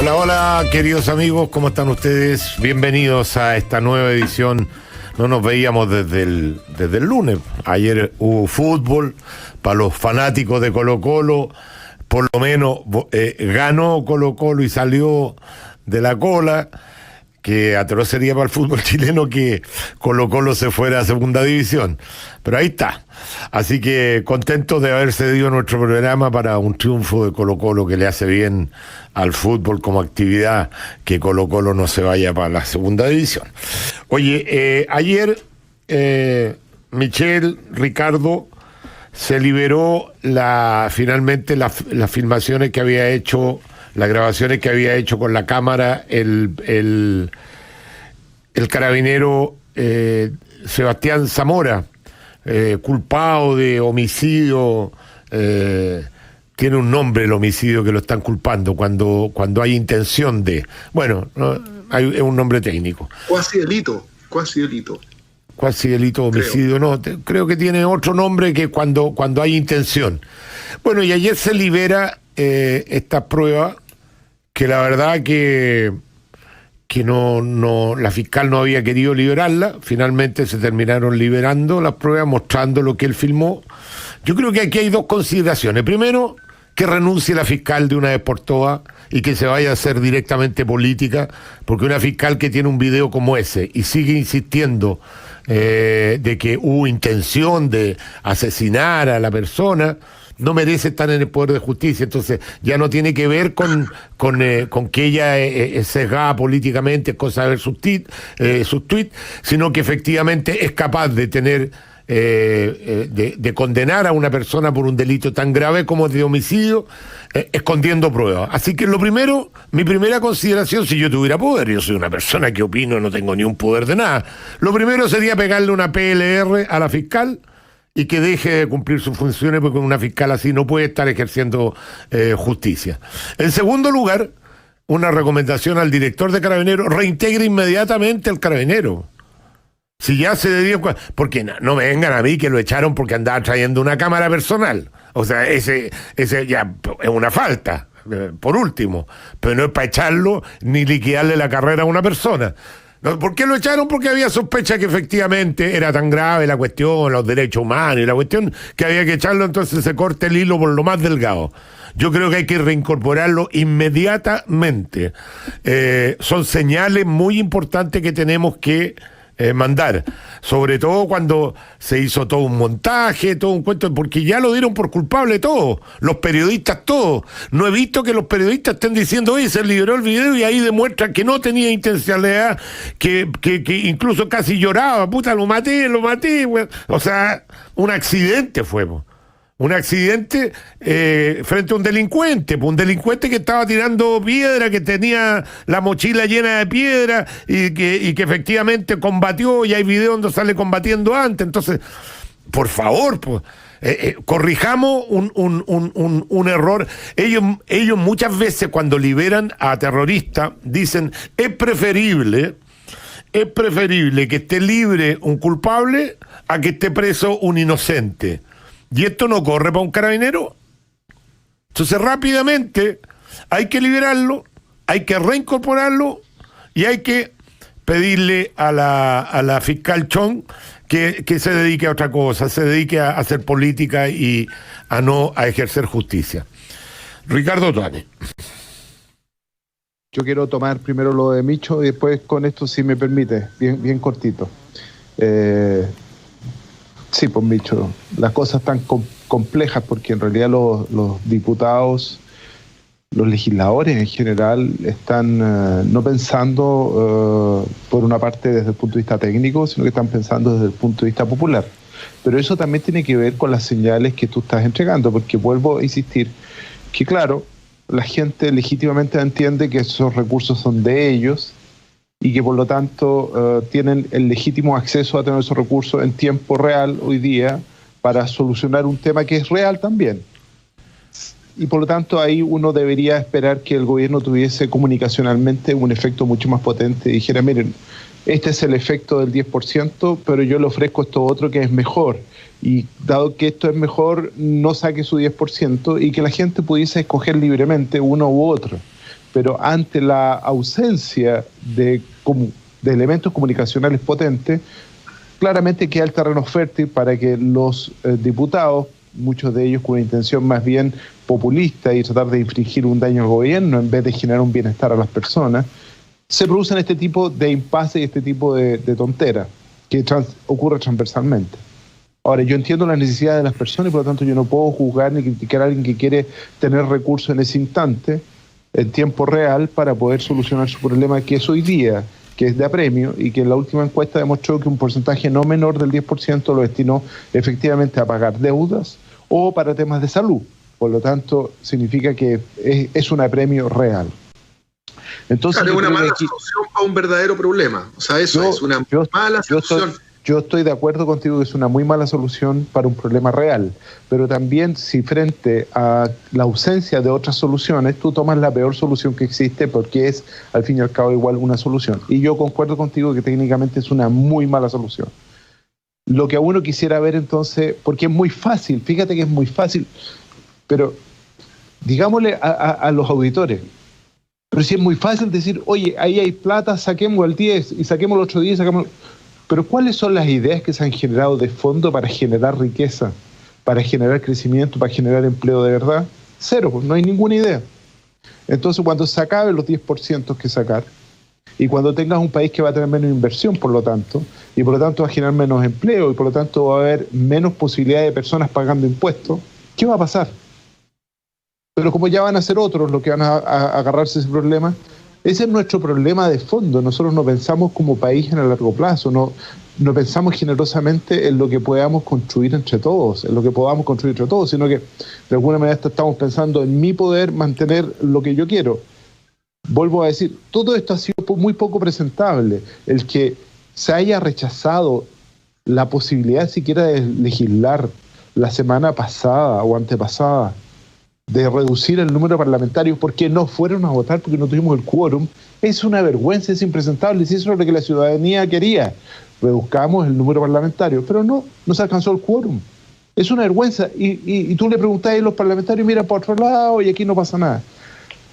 Hola, hola, queridos amigos, ¿cómo están ustedes? Bienvenidos a esta nueva edición. No nos veíamos desde el lunes. Ayer hubo fútbol para los fanáticos de Colo-Colo. Por lo menos ganó Colo-Colo y salió de la cola. Que atroz sería para el fútbol chileno que Colo-Colo se fuera a segunda división. Pero ahí está. Así que contentos de haber cedido nuestro programa para un triunfo de Colo-Colo que le hace bien al fútbol como actividad, que Colo-Colo no se vaya para la segunda división. Oye, ayer Michel, Ricardo, se liberó finalmente las filmaciones que había hecho, las grabaciones que había hecho con la cámara el carabinero Sebastián Zamora, culpado de homicidio. Tiene un nombre el homicidio que lo están culpando cuando hay intención de... Bueno, es un nombre técnico. Cuasi delito. Cuasi delito, homicidio, creo que tiene otro nombre que cuando hay intención. Bueno, y ayer se libera esta prueba que la verdad que la fiscal no había querido liberarla. Finalmente se terminaron liberando las pruebas, mostrando lo que él filmó. Yo creo que aquí hay dos consideraciones. Primero, que renuncie la fiscal de una vez por todas y que se vaya a hacer directamente política, porque una fiscal que tiene un video como ese y sigue insistiendo de que hubo intención de asesinar a la persona, no merece estar en el poder de justicia. Entonces ya no tiene que ver con que ella es sesgada políticamente, es cosa de ver sus tweets, sino que efectivamente es capaz de tener de condenar a una persona por un delito tan grave como de homicidio, escondiendo pruebas. Así que lo primero, mi primera consideración, si yo tuviera poder, yo soy una persona que opino, no tengo ni un poder de nada, lo primero sería pegarle una PLR a la fiscal y que deje de cumplir sus funciones, porque una fiscal así no puede estar ejerciendo justicia. En segundo lugar, una recomendación al director de Carabineros: reintegre inmediatamente al carabinero. Si ya se dedica, porque no me vengan a mí que lo echaron porque andaba trayendo una cámara personal. O sea, ese ya es una falta, por último. Pero no es para echarlo ni liquidarle la carrera a una persona. ¿Por qué lo echaron? Porque había sospecha que efectivamente era tan grave la cuestión, los derechos humanos y la cuestión, que había que echarlo. Entonces se corta el hilo por lo más delgado. Yo creo que hay que reincorporarlo inmediatamente. Son señales muy importantes que tenemos que mandar, sobre todo cuando se hizo todo un montaje, todo un cuento, porque ya lo dieron por culpable todos, los periodistas todos. No he visto que los periodistas estén diciendo: oye, se liberó el video, y ahí demuestra que no tenía intencionalidad, que incluso casi lloraba: puta, lo maté, bueno. O sea, un accidente fue, un accidente frente a un delincuente que estaba tirando piedra, que tenía la mochila llena de piedra y que efectivamente combatió, y hay video donde sale combatiendo antes. Entonces, por favor, corrijamos un error. Ellos muchas veces, cuando liberan a terroristas, dicen: es preferible que esté libre un culpable a que esté preso un inocente. Y esto no corre para un carabinero. Entonces, rápidamente hay que liberarlo, hay que reincorporarlo y hay que pedirle a la fiscal Chong que se dedique a otra cosa, se dedique a hacer política y no a ejercer justicia. Ricardo Tuani. Yo quiero tomar primero lo de Micho y después con esto, si me permite, bien cortito. Sí, pues Micho, las cosas están complejas, porque en realidad los diputados, los legisladores en general, están no pensando por una parte desde el punto de vista técnico, sino que están pensando desde el punto de vista popular. Pero eso también tiene que ver con las señales que tú estás entregando, porque vuelvo a insistir que, claro, la gente legítimamente entiende que esos recursos son de ellos y que por lo tanto tienen el legítimo acceso a tener esos recursos en tiempo real hoy día para solucionar un tema que es real también. Y por lo tanto ahí uno debería esperar que el gobierno tuviese comunicacionalmente un efecto mucho más potente y dijera: miren, este es el efecto del 10%, pero yo le ofrezco esto otro que es mejor. Y dado que esto es mejor, no saque su 10%, y que la gente pudiese escoger libremente uno u otro. pero ante la ausencia de elementos comunicacionales potentes, claramente queda el terreno fértil para que los diputados, muchos de ellos con una intención más bien populista y tratar de infligir un daño al gobierno en vez de generar un bienestar a las personas, se producen este tipo de impases y este tipo de tonteras que ocurre transversalmente. Ahora, yo entiendo las necesidades de las personas y por lo tanto yo no puedo juzgar ni criticar a alguien que quiere tener recursos en ese instante, en tiempo real, para poder solucionar su problema que es hoy día, que es de apremio y que en la última encuesta demostró que un porcentaje no menor del 10% lo destinó efectivamente a pagar deudas o para temas de salud. Por lo tanto, significa que es un apremio real. Entonces, claro, es una mala solución para un verdadero problema. O sea, eso es una mala solución. Yo estoy de acuerdo contigo que es una muy mala solución para un problema real, pero también si frente a la ausencia de otras soluciones, tú tomas la peor solución que existe porque es, al fin y al cabo, igual una solución. Y yo concuerdo contigo que técnicamente es una muy mala solución. Lo que a uno quisiera ver entonces, porque es muy fácil, fíjate que es muy fácil, pero digámosle a los auditores, pero si es muy fácil decir, oye, ahí hay plata, saquemos el 10 y saquemos el otro 10, saquemos... Pero ¿cuáles son las ideas que se han generado de fondo para generar riqueza, para generar crecimiento, para generar empleo de verdad? Cero, no hay ninguna idea. Entonces, cuando se acaben los 10% que sacar, y cuando tengas un país que va a tener menos inversión, por lo tanto, y por lo tanto va a generar menos empleo, y por lo tanto va a haber menos posibilidad de personas pagando impuestos, ¿qué va a pasar? Pero como ya van a ser otros los que van a agarrarse ese problema, ese es nuestro problema de fondo. Nosotros no pensamos como país en el largo plazo, no pensamos generosamente en lo que podamos construir entre todos, en lo que podamos construir entre todos, sino que de alguna manera estamos pensando en mi poder mantener lo que yo quiero. Vuelvo a decir, todo esto ha sido muy poco presentable. El que se haya rechazado la posibilidad siquiera de legislar la semana pasada o antepasada, de reducir el número de parlamentarios porque no fueron a votar, porque no tuvimos el quórum, es una vergüenza, es impresentable. Si eso es lo que la ciudadanía quería, reduzcamos el número parlamentario, pero no se alcanzó el quórum. Es una vergüenza. Y tú le preguntás a los parlamentarios, mira para otro lado y aquí no pasa nada.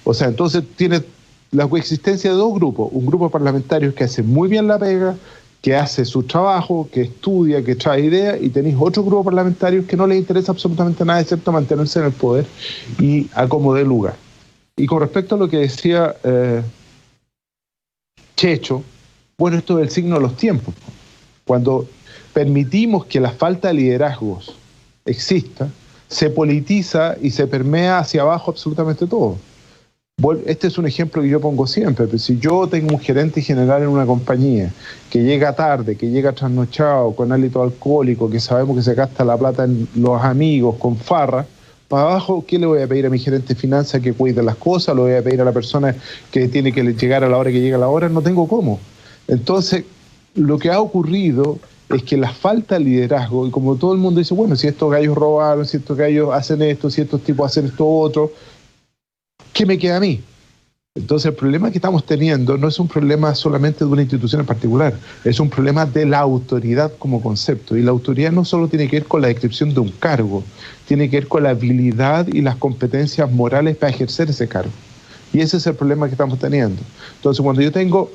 O sea, entonces tienes la coexistencia de dos grupos, un grupo de parlamentarios que hace muy bien la pega, que hace su trabajo, que estudia, que trae ideas, y tenéis otro grupo parlamentario que no les interesa absolutamente nada excepto mantenerse en el poder y a como dé lugar. Y con respecto a lo que decía Checho, bueno, esto es el signo de los tiempos. Cuando permitimos que la falta de liderazgos exista, se politiza y se permea hacia abajo absolutamente todo. Este es un ejemplo que yo pongo siempre, pero si yo tengo un gerente general en una compañía que llega tarde, que llega trasnochado, con hálito alcohólico, que sabemos que se gasta la plata en los amigos, con farra, para abajo, ¿qué le voy a pedir a mi gerente de finanzas que cuide las cosas? ¿Lo voy a pedir a la persona que tiene que llegar a la hora que llega la hora? No tengo cómo. Entonces, lo que ha ocurrido es que la falta de liderazgo, y como todo el mundo dice, bueno, si estos gallos robaron, si estos gallos hacen esto, si estos tipos hacen esto otro, ¿qué me queda a mí? Entonces el problema que estamos teniendo no es un problema solamente de una institución en particular, es un problema de la autoridad como concepto. Y la autoridad no solo tiene que ver con la descripción de un cargo, tiene que ver con la habilidad y las competencias morales para ejercer ese cargo. Y ese es el problema que estamos teniendo. Entonces cuando yo tengo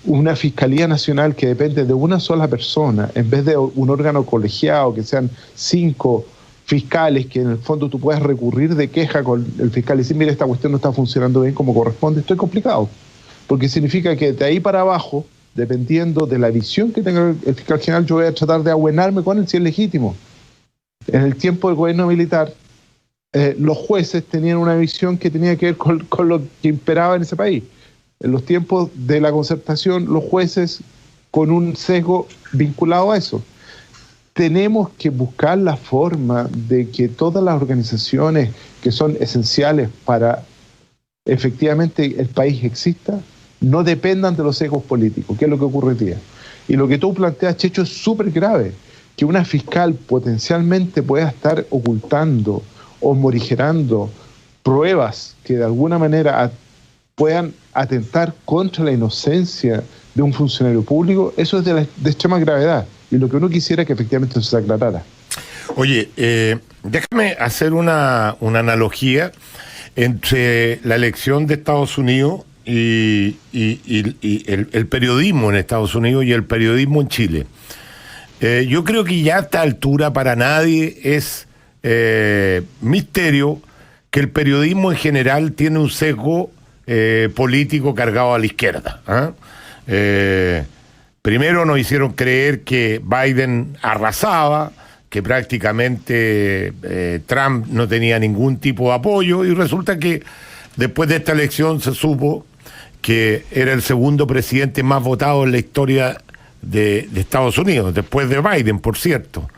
una Fiscalía Nacional que depende de una sola persona, en vez de un órgano colegiado, que sean 5 fiscales, que en el fondo tú puedes recurrir de queja con el fiscal y decir, mira, esta cuestión no está funcionando bien como corresponde, esto es complicado, porque significa que de ahí para abajo, dependiendo de la visión que tenga el fiscal general, yo voy a tratar de abuenarme con él si es legítimo. En el tiempo del gobierno militar, los jueces tenían una visión que tenía que ver con lo que imperaba en ese país. En los tiempos de la concertación, los jueces con un sesgo vinculado a eso. Tenemos que buscar la forma de que todas las organizaciones que son esenciales para efectivamente el país exista, no dependan de los sesgos políticos, que es lo que ocurre hoy día. Y lo que tú planteas, Checho, es súper grave, que una fiscal potencialmente pueda estar ocultando o morigerando pruebas que de alguna manera puedan atentar contra la inocencia de un funcionario público, eso es de extrema gravedad. Y lo que uno quisiera es que efectivamente eso se aclarara. Oye, déjame hacer una analogía. entre la elección de Estados Unidos y el periodismo en Estados Unidos y el periodismo en Chile. Yo creo que ya a esta altura para nadie es misterio que el periodismo en general tiene un sesgo político cargado a la izquierda. Primero nos hicieron creer que Biden arrasaba, que prácticamente Trump no tenía ningún tipo de apoyo, y resulta que después de esta elección se supo que era el segundo presidente más votado en la historia de Estados Unidos, después de Biden, por cierto.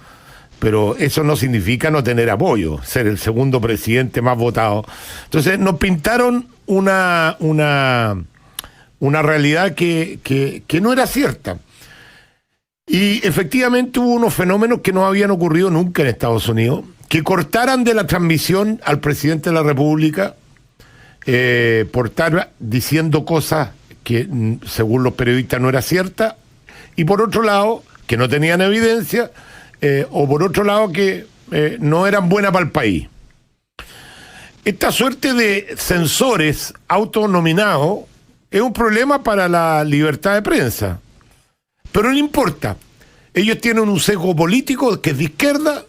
Pero eso no significa no tener apoyo, ser el segundo presidente más votado. Entonces nos pintaron una realidad que no era cierta. Y efectivamente hubo unos fenómenos que no habían ocurrido nunca en Estados Unidos, que cortaran de la transmisión al presidente de la República por estar diciendo cosas que según los periodistas no era cierta, y por otro lado que no tenían evidencia, o por otro lado que no eran buenas para el país. Esta suerte de censores autonominados es un problema para la libertad de prensa, pero no importa. Ellos tienen un sesgo político que es de izquierda,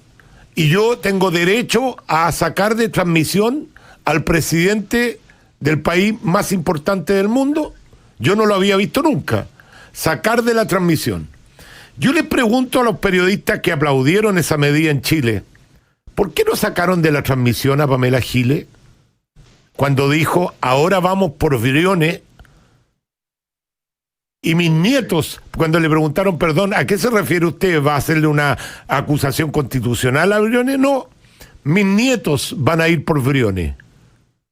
y yo tengo derecho a sacar de transmisión al presidente del país más importante del mundo. Yo no lo había visto nunca. Sacar de la transmisión. Yo les pregunto a los periodistas que aplaudieron esa medida en Chile, ¿por qué no sacaron de la transmisión a Pamela Giles cuando dijo, ahora vamos por Briones? Y mis nietos, cuando le preguntaron, perdón, ¿a qué se refiere usted? ¿Va a hacerle una acusación constitucional a Briones? No, mis nietos van a ir por Briones.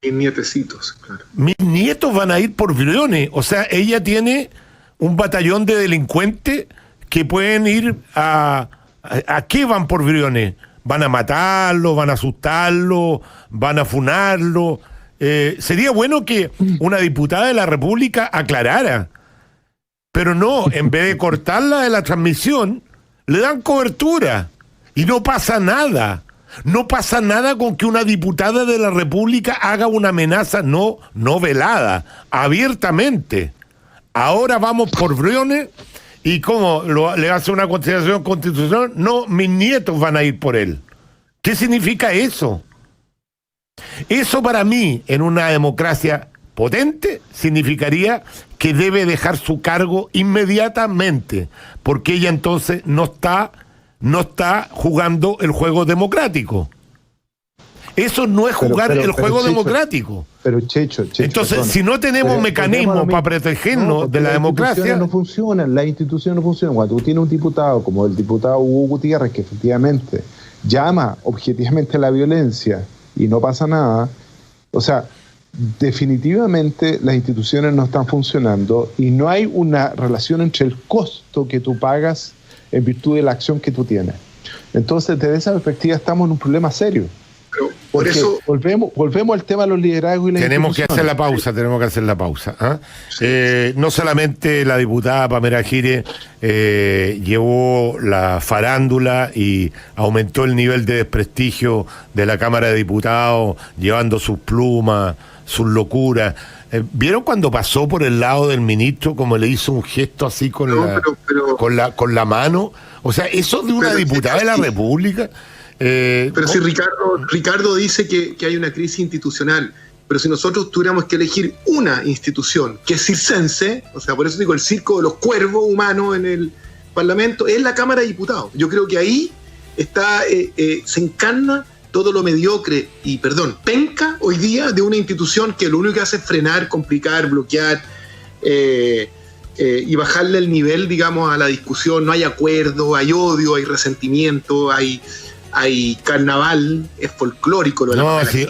Mis nietecitos, claro. Mis nietos van a ir por Briones. O sea, ella tiene un batallón de delincuentes que pueden ir ¿a qué van por Briones? ¿Van a matarlo? ¿Van a asustarlo? ¿Van a funarlo? Sería bueno que una diputada de la República aclarara. Pero no, en vez de cortarla de la transmisión, le dan cobertura. Y no pasa nada. No pasa nada con que una diputada de la República haga una amenaza no velada, abiertamente. Ahora vamos por Briones, y ¿cómo le hace una consideración constitucional? No, mis nietos van a ir por él. ¿Qué significa eso? Eso para mí, en una democracia potente, significaría que debe dejar su cargo inmediatamente, porque ella entonces no está jugando el juego democrático. Eso no es jugar el juego Checho, democrático. Pero Checho, entonces, perdona, si no tenemos mecanismos para protegernos de la democracia... No funcionan, las instituciones no funcionan. Cuando tú tienes un diputado como el diputado Hugo Gutiérrez, que efectivamente llama objetivamente a la violencia y no pasa nada, o sea, definitivamente las instituciones no están funcionando y no hay una relación entre el costo que tú pagas en virtud de la acción que tú tienes. Entonces, desde esa perspectiva estamos en un problema serio. Pero por eso volvemos al tema de los liderazgos y las tenemos que hacer la pausa. ¿Ah? Sí. No solamente la diputada Pamela Giles llevó la farándula y aumentó el nivel de desprestigio de la Cámara de Diputados, llevando sus plumas, sus locuras. ¿Vieron cuando pasó por el lado del ministro, como le hizo un gesto así con la mano? O sea, eso de una diputada de la República. Pero si Ricardo dice que hay una crisis institucional, pero si nosotros tuviéramos que elegir una institución que es circense, o sea, por eso digo, el circo de los cuervos humanos en el Parlamento, es la Cámara de Diputados. Yo creo que ahí está se encarna todo lo mediocre y, penca hoy día de una institución que lo único que hace es frenar, complicar, bloquear y bajarle el nivel, digamos, a la discusión. No hay acuerdo, hay odio, hay resentimiento, hay carnaval, es folclórico lo de no, sí,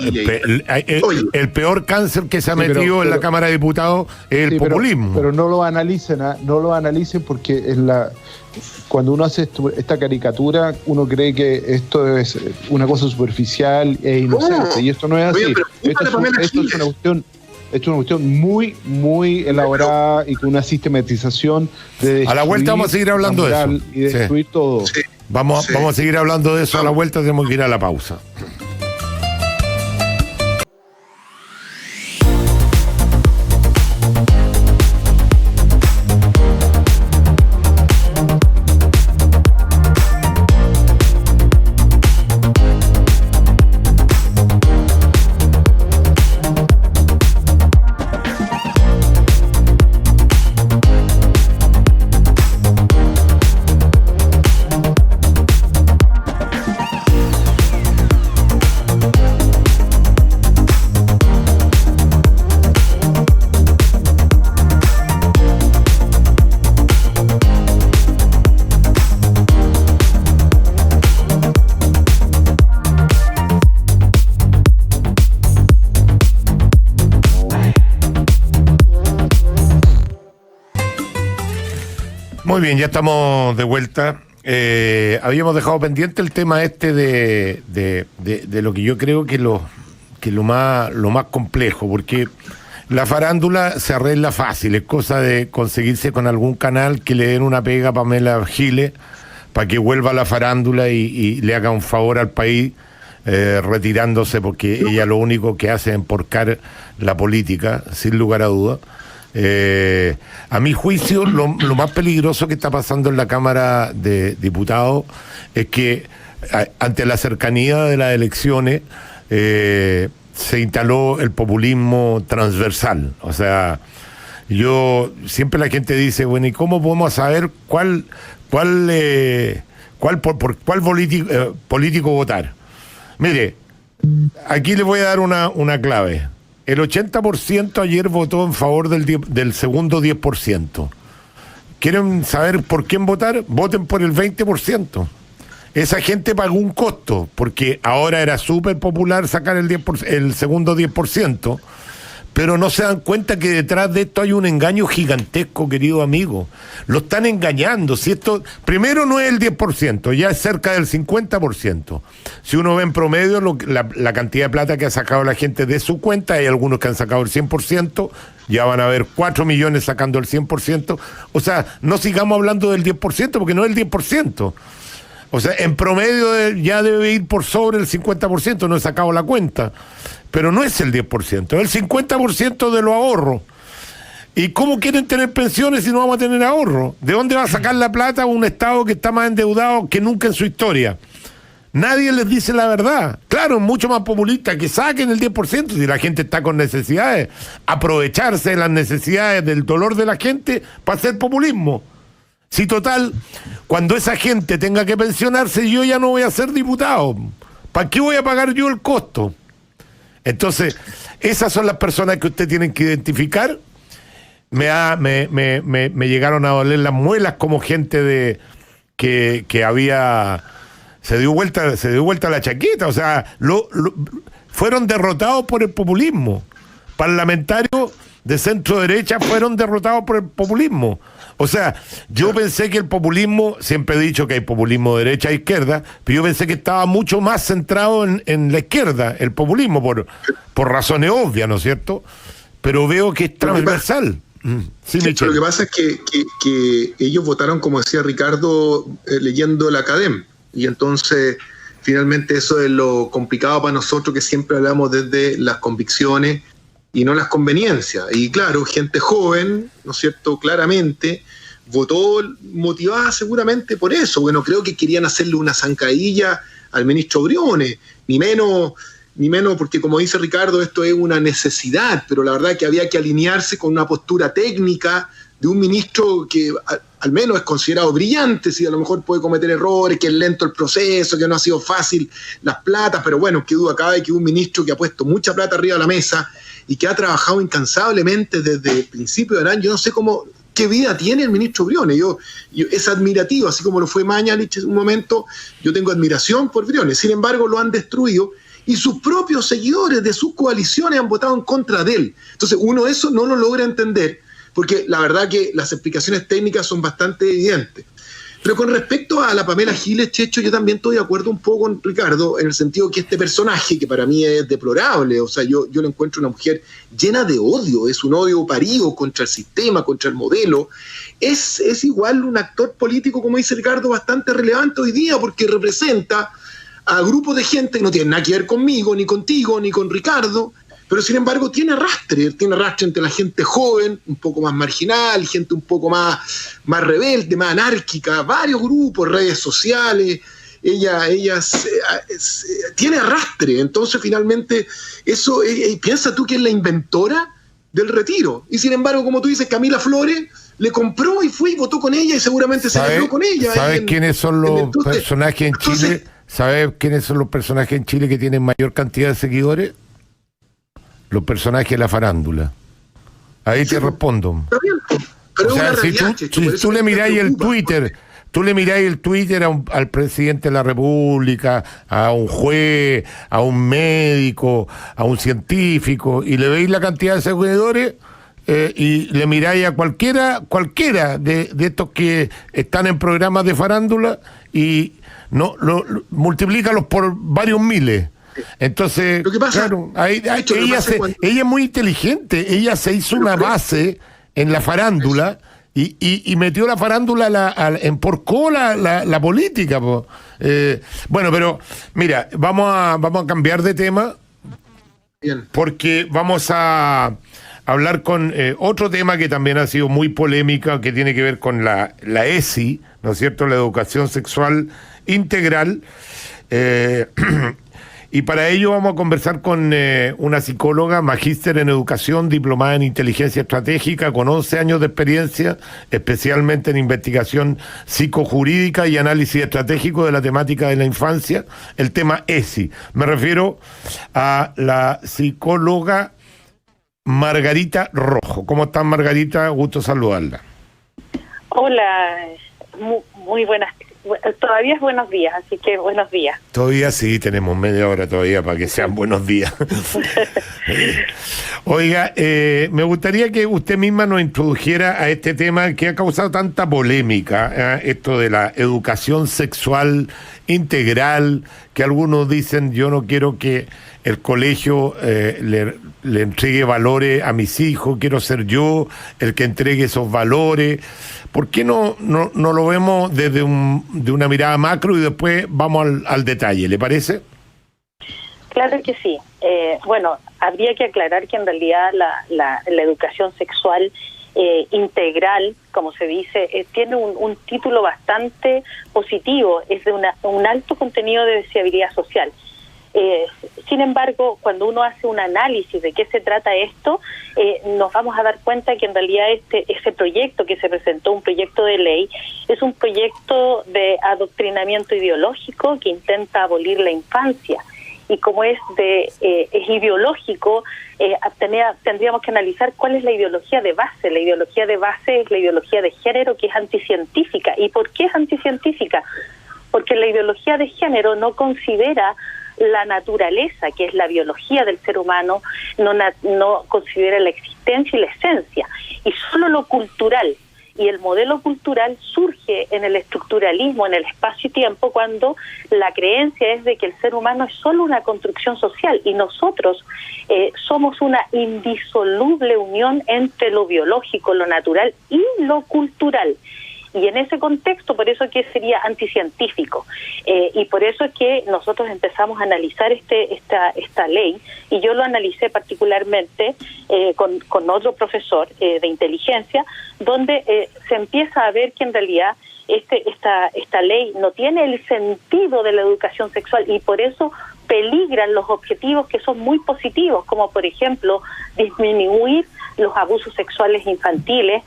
el peor cáncer que se ha metido en la Cámara de Diputados es el populismo. Pero no lo analicen porque cuando uno hace esta caricatura, uno cree que esto es una cosa superficial e inocente, y esto no es así. Esto es una cuestión muy, muy elaborada y con una sistematización de a la vuelta vamos a seguir hablando de eso. Y destruir todo. Sí. Vamos a seguir hablando de eso a la vuelta, tenemos que ir a la pausa. Muy bien, ya estamos de vuelta. Habíamos dejado pendiente el tema de lo que yo creo que lo más complejo, porque la farándula se arregla fácil, es cosa de conseguirse con algún canal que le den una pega a Pamela Giles para que vuelva a la farándula y le haga un favor al país, retirándose, porque ella lo único que hace es emporcar la política, sin lugar a dudas. A mi juicio, lo más peligroso que está pasando en la Cámara de Diputados es que ante la cercanía de las elecciones se instaló el populismo transversal. O sea, siempre la gente dice, bueno, ¿y cómo podemos saber por cuál político votar? Mire, aquí les voy a dar una clave. El 80% ayer votó en favor del segundo 10%. ¿Quieren saber por quién votar? Voten por el 20%. Esa gente pagó un costo, porque ahora era súper popular sacar el segundo 10%, pero no se dan cuenta que detrás de esto hay un engaño gigantesco, querido amigo. Lo están engañando. Si esto, primero, no es el 10%, ya es cerca del 50%. Si uno ve en promedio la cantidad de plata que ha sacado la gente de su cuenta, hay algunos que han sacado el 100%, ya van a haber 4 millones sacando el 100%. O sea, no sigamos hablando del 10%, porque no es el 10%. O sea, en promedio ya debe ir por sobre el 50%, no he sacado la cuenta. Pero no es el 10%, es el 50% de los ahorros. ¿Y cómo quieren tener pensiones si no vamos a tener ahorro? ¿De dónde va a sacar la plata un Estado que está más endeudado que nunca en su historia? Nadie les dice la verdad. Claro, es mucho más populista que saquen el 10% si la gente está con necesidades. Aprovecharse de las necesidades, del dolor de la gente para hacer populismo. Si total, cuando esa gente tenga que pensionarse, yo ya no voy a ser diputado. ¿Para qué voy a pagar yo el costo? Entonces, esas son las personas que usted tiene que identificar. Me llegaron a doler las muelas como gente que había... Se dio vuelta la chaqueta. O sea, fueron derrotados por el populismo. Parlamentarios de centro derecha fueron derrotados por el populismo. O sea, yo pensé que el populismo, siempre he dicho que hay populismo de derecha e izquierda, pero yo pensé que estaba mucho más centrado en la izquierda, el populismo, por razones obvias, ¿no es cierto? Pero veo que es transversal. Sí, lo que pasa es que ellos votaron, como decía Ricardo, leyendo la Academ, y entonces finalmente eso es lo complicado para nosotros, que siempre hablamos desde las convicciones y no las conveniencias. Y claro, gente joven, ¿no es cierto?, claramente votó motivada seguramente por eso. Bueno, creo que querían hacerle una zancadilla al ministro Briones, ni menos porque, como dice Ricardo, esto es una necesidad, pero la verdad que había que alinearse con una postura técnica de un ministro que al menos es considerado brillante, si a lo mejor puede cometer errores, que es lento el proceso, que no ha sido fácil las platas, pero bueno, qué duda cabe que un ministro que ha puesto mucha plata arriba de la mesa y que ha trabajado incansablemente desde el principio del año. Yo no sé qué vida tiene el ministro Briones. Yo es admirativo, así como lo fue Mañalich en un momento. Yo tengo admiración por Briones. Sin embargo, lo han destruido y sus propios seguidores de sus coaliciones han votado en contra de él. Entonces, uno eso no lo logra entender, porque la verdad que las explicaciones técnicas son bastante evidentes. Pero con respecto a la Pamela Giles, Checho, yo también estoy de acuerdo un poco con Ricardo, en el sentido que este personaje, que para mí es deplorable, o sea, yo lo encuentro una mujer llena de odio, es un odio parido contra el sistema, contra el modelo, es igual un actor político, como dice Ricardo, bastante relevante hoy día, porque representa a grupos de gente que no tienen nada que ver conmigo, ni contigo, ni con Ricardo, pero sin embargo tiene arrastre entre la gente joven, un poco más marginal, gente un poco más rebelde, más anárquica, varios grupos, redes sociales. Ella tiene arrastre. Entonces finalmente eso, piensa tú que es la inventora del retiro, y sin embargo, como tú dices, Camila Flores le compró y fue y votó con ella y seguramente se quedó con ella. ¿Sabes quiénes son los personajes en Chile? ¿Sabes quiénes son los personajes en Chile que tienen mayor cantidad de seguidores? Los personajes de la farándula. Ahí sí, te respondo. Pero o sea, si tú le miráis el Twitter, al presidente de la República, a un juez, a un médico, a un científico, y le veis la cantidad de seguidores, y le miráis a cualquiera de estos que están en programas de farándula y multiplícalos por varios miles. Entonces, Lo que pasa, claro, ella es muy inteligente. Ella se hizo una base en la farándula y metió la farándula emporcó la política. Bueno, pero mira, vamos a cambiar de tema. Bien. Porque vamos a hablar con otro tema que también ha sido muy polémica, que tiene que ver con la ESI, ¿no es cierto?, la educación sexual integral. Y para ello vamos a conversar con una psicóloga, magíster en educación, diplomada en inteligencia estratégica, con 11 años de experiencia, especialmente en investigación psicojurídica y análisis estratégico de la temática de la infancia, el tema ESI. Me refiero a la psicóloga Margarita Rojo. ¿Cómo estás, Margarita? Gusto saludarla. Hola, muy buenas. Todavía es buenos días, así que buenos días. Todavía sí, tenemos media hora todavía para que sean buenos días. Oiga, me gustaría que usted misma nos introdujera a este tema que ha causado tanta polémica, esto de la educación sexual integral, que algunos dicen, yo no quiero que el colegio le entregue valores a mis hijos, quiero ser yo el que entregue esos valores. ¿Por qué no lo vemos desde de una mirada macro y después vamos al detalle? ¿Le parece? Claro que sí. Bueno, habría que aclarar que en realidad la educación sexual integral, como se dice, tiene un título bastante positivo, es de un alto contenido de deseabilidad social. Sin embargo, cuando uno hace un análisis de qué se trata esto, nos vamos a dar cuenta que en realidad ese proyecto que se presentó, un proyecto de ley, es un proyecto de adoctrinamiento ideológico que intenta abolir la infancia. Y como es ideológico, tendríamos que analizar cuál es la ideología de base. La ideología de base es la ideología de género, que es anticientífica. ¿Y por qué es anticientífica? Porque la ideología de género no considera la naturaleza, que es la biología del ser humano, no considera la existencia y la esencia, y solo lo cultural. Y el modelo cultural surge en el estructuralismo, en el espacio y tiempo, cuando la creencia es de que el ser humano es solo una construcción social y nosotros somos una indisoluble unión entre lo biológico, lo natural y lo cultural. Y en ese contexto, por eso que sería anticientífico. Y por eso es que nosotros empezamos a analizar esta ley, y yo lo analicé particularmente con otro profesor de inteligencia, donde se empieza a ver que en realidad esta ley no tiene el sentido de la educación sexual, y por eso peligran los objetivos que son muy positivos, como por ejemplo disminuir los abusos sexuales infantiles,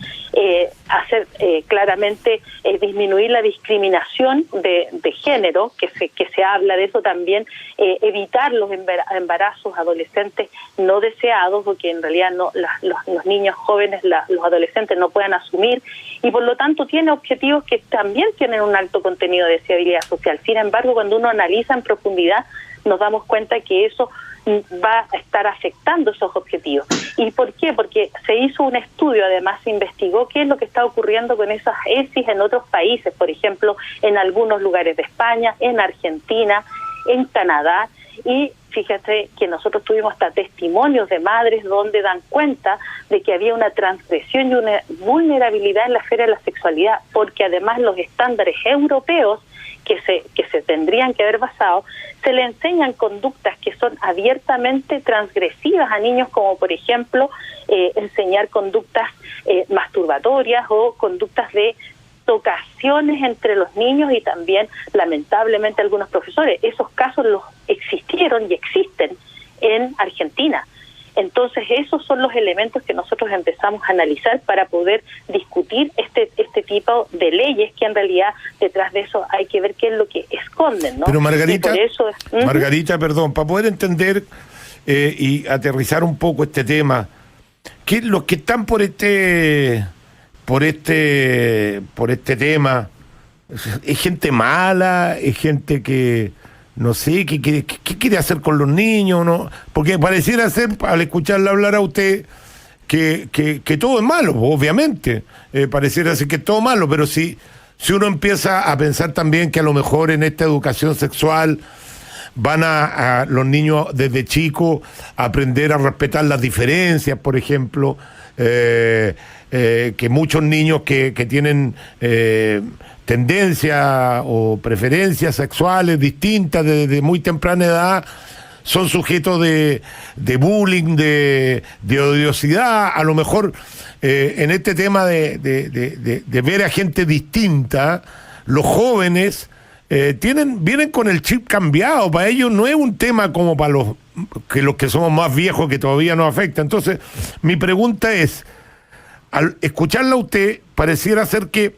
hacer claramente disminuir la discriminación de género, que se habla de eso también, evitar los embarazos adolescentes no deseados, porque en realidad los niños jóvenes, los adolescentes no puedan asumir, y por lo tanto tiene objetivos que también tienen un alto contenido de deseabilidad social. Sin embargo, cuando uno analiza en profundidad, nos damos cuenta que eso va a estar afectando esos objetivos. ¿Y por qué? Porque se hizo un estudio, además se investigó qué es lo que está ocurriendo con esas ESIs en otros países, por ejemplo, en algunos lugares de España, en Argentina, en Canadá, y fíjate que nosotros tuvimos hasta testimonios de madres donde dan cuenta de que había una transgresión y una vulnerabilidad en la esfera de la sexualidad, porque además los estándares europeos que se tendrían que haber basado, se le enseñan conductas que son abiertamente transgresivas a niños, como por ejemplo enseñar conductas masturbatorias o conductas de tocaciones entre los niños, y también lamentablemente algunos profesores. Esos casos los existieron y existen en Argentina. Entonces esos son los elementos que nosotros empezamos a analizar para poder discutir este tipo de leyes, que en realidad detrás de eso hay que ver qué es lo que esconden, ¿no? Pero Margarita, Margarita, perdón, para poder entender y aterrizar un poco este tema, que los que están por este tema, ¿es gente mala? ¿Es gente que no sé, qué quiere hacer con los niños? ¿No? Porque pareciera ser, al escucharla hablar a usted, que todo es malo, obviamente. Pareciera ser que es todo malo, pero si uno empieza a pensar también que a lo mejor en esta educación sexual van a los niños desde chicos a aprender a respetar las diferencias, por ejemplo, que muchos niños que tienen tendencias o preferencias sexuales distintas desde muy temprana edad son sujetos de bullying, de odiosidad. A lo mejor en este tema de ver a gente distinta, los jóvenes vienen con el chip cambiado. Para ellos no es un tema como para los que somos más viejos, que todavía nos afecta. Entonces, mi pregunta es, al escucharla a usted, pareciera ser que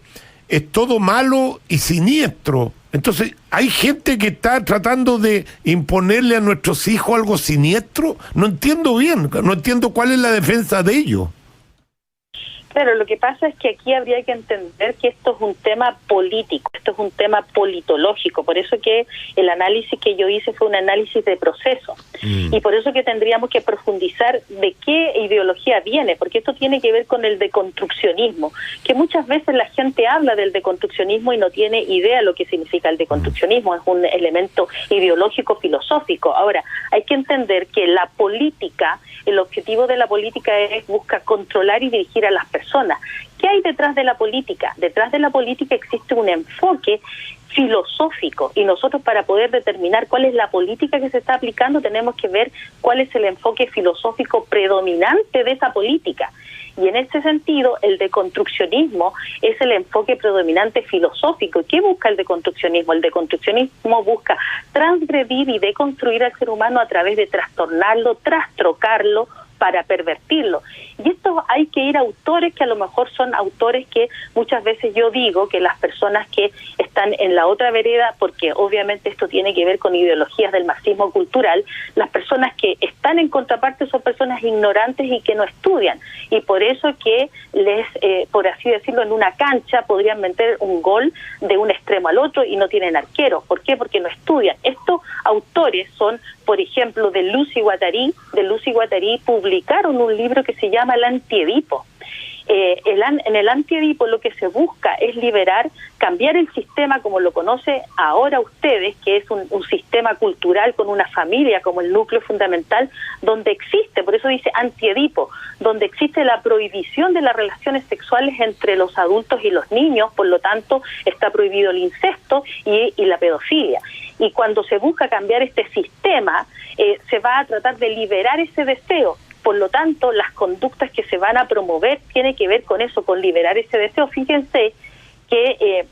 es todo malo y siniestro. Entonces, ¿hay gente que está tratando de imponerle a nuestros hijos algo siniestro? No entiendo bien, no entiendo cuál es la defensa de ellos. Claro, lo que pasa es que aquí habría que entender que esto es un tema político, esto es un tema politológico, por eso que el análisis que yo hice fue un análisis de proceso, y por eso que tendríamos que profundizar de qué ideología viene, porque esto tiene que ver con el deconstruccionismo, que muchas veces la gente habla del deconstruccionismo y no tiene idea lo que significa el deconstruccionismo, es un elemento ideológico filosófico. Ahora, hay que entender que la política, el objetivo de la política es buscar controlar y dirigir a las personas. ¿Qué hay detrás de la política? Detrás de la política existe un enfoque filosófico, y nosotros, para poder determinar cuál es la política que se está aplicando, tenemos que ver cuál es el enfoque filosófico predominante de esa política. Y en ese sentido, el deconstruccionismo es el enfoque predominante filosófico. ¿Qué busca el deconstruccionismo? El deconstruccionismo busca transgredir y deconstruir al ser humano a través de trastornarlo, trastrocarlo, para pervertirlo. Y esto hay que ir a autores que a lo mejor son autores que muchas veces yo digo que las personas que están en la otra vereda, porque obviamente esto tiene que ver con ideologías del marxismo cultural, las personas que están en contraparte son personas ignorantes y que no estudian, y por eso que les, por así decirlo, en una cancha podrían meter un gol de un extremo al otro y no tienen arquero. ¿Por qué? Porque no estudian. Estos autores son, por ejemplo, de Lucy Guattari publicaron un libro que se llama El Antiedipo. En el Antiedipo lo que se busca es liberar, cambiar el sistema como lo conoce ahora ustedes, que es un sistema cultural con una familia como el núcleo fundamental, donde existe, por eso dice Antiedipo, donde existe la prohibición de las relaciones sexuales entre los adultos y los niños, por lo tanto está prohibido el incesto y la pedofilia. Y cuando se busca cambiar este sistema, se va a tratar de liberar ese deseo. Por lo tanto, las conductas que se van a promover tienen que ver con eso, con liberar ese deseo. Fíjense que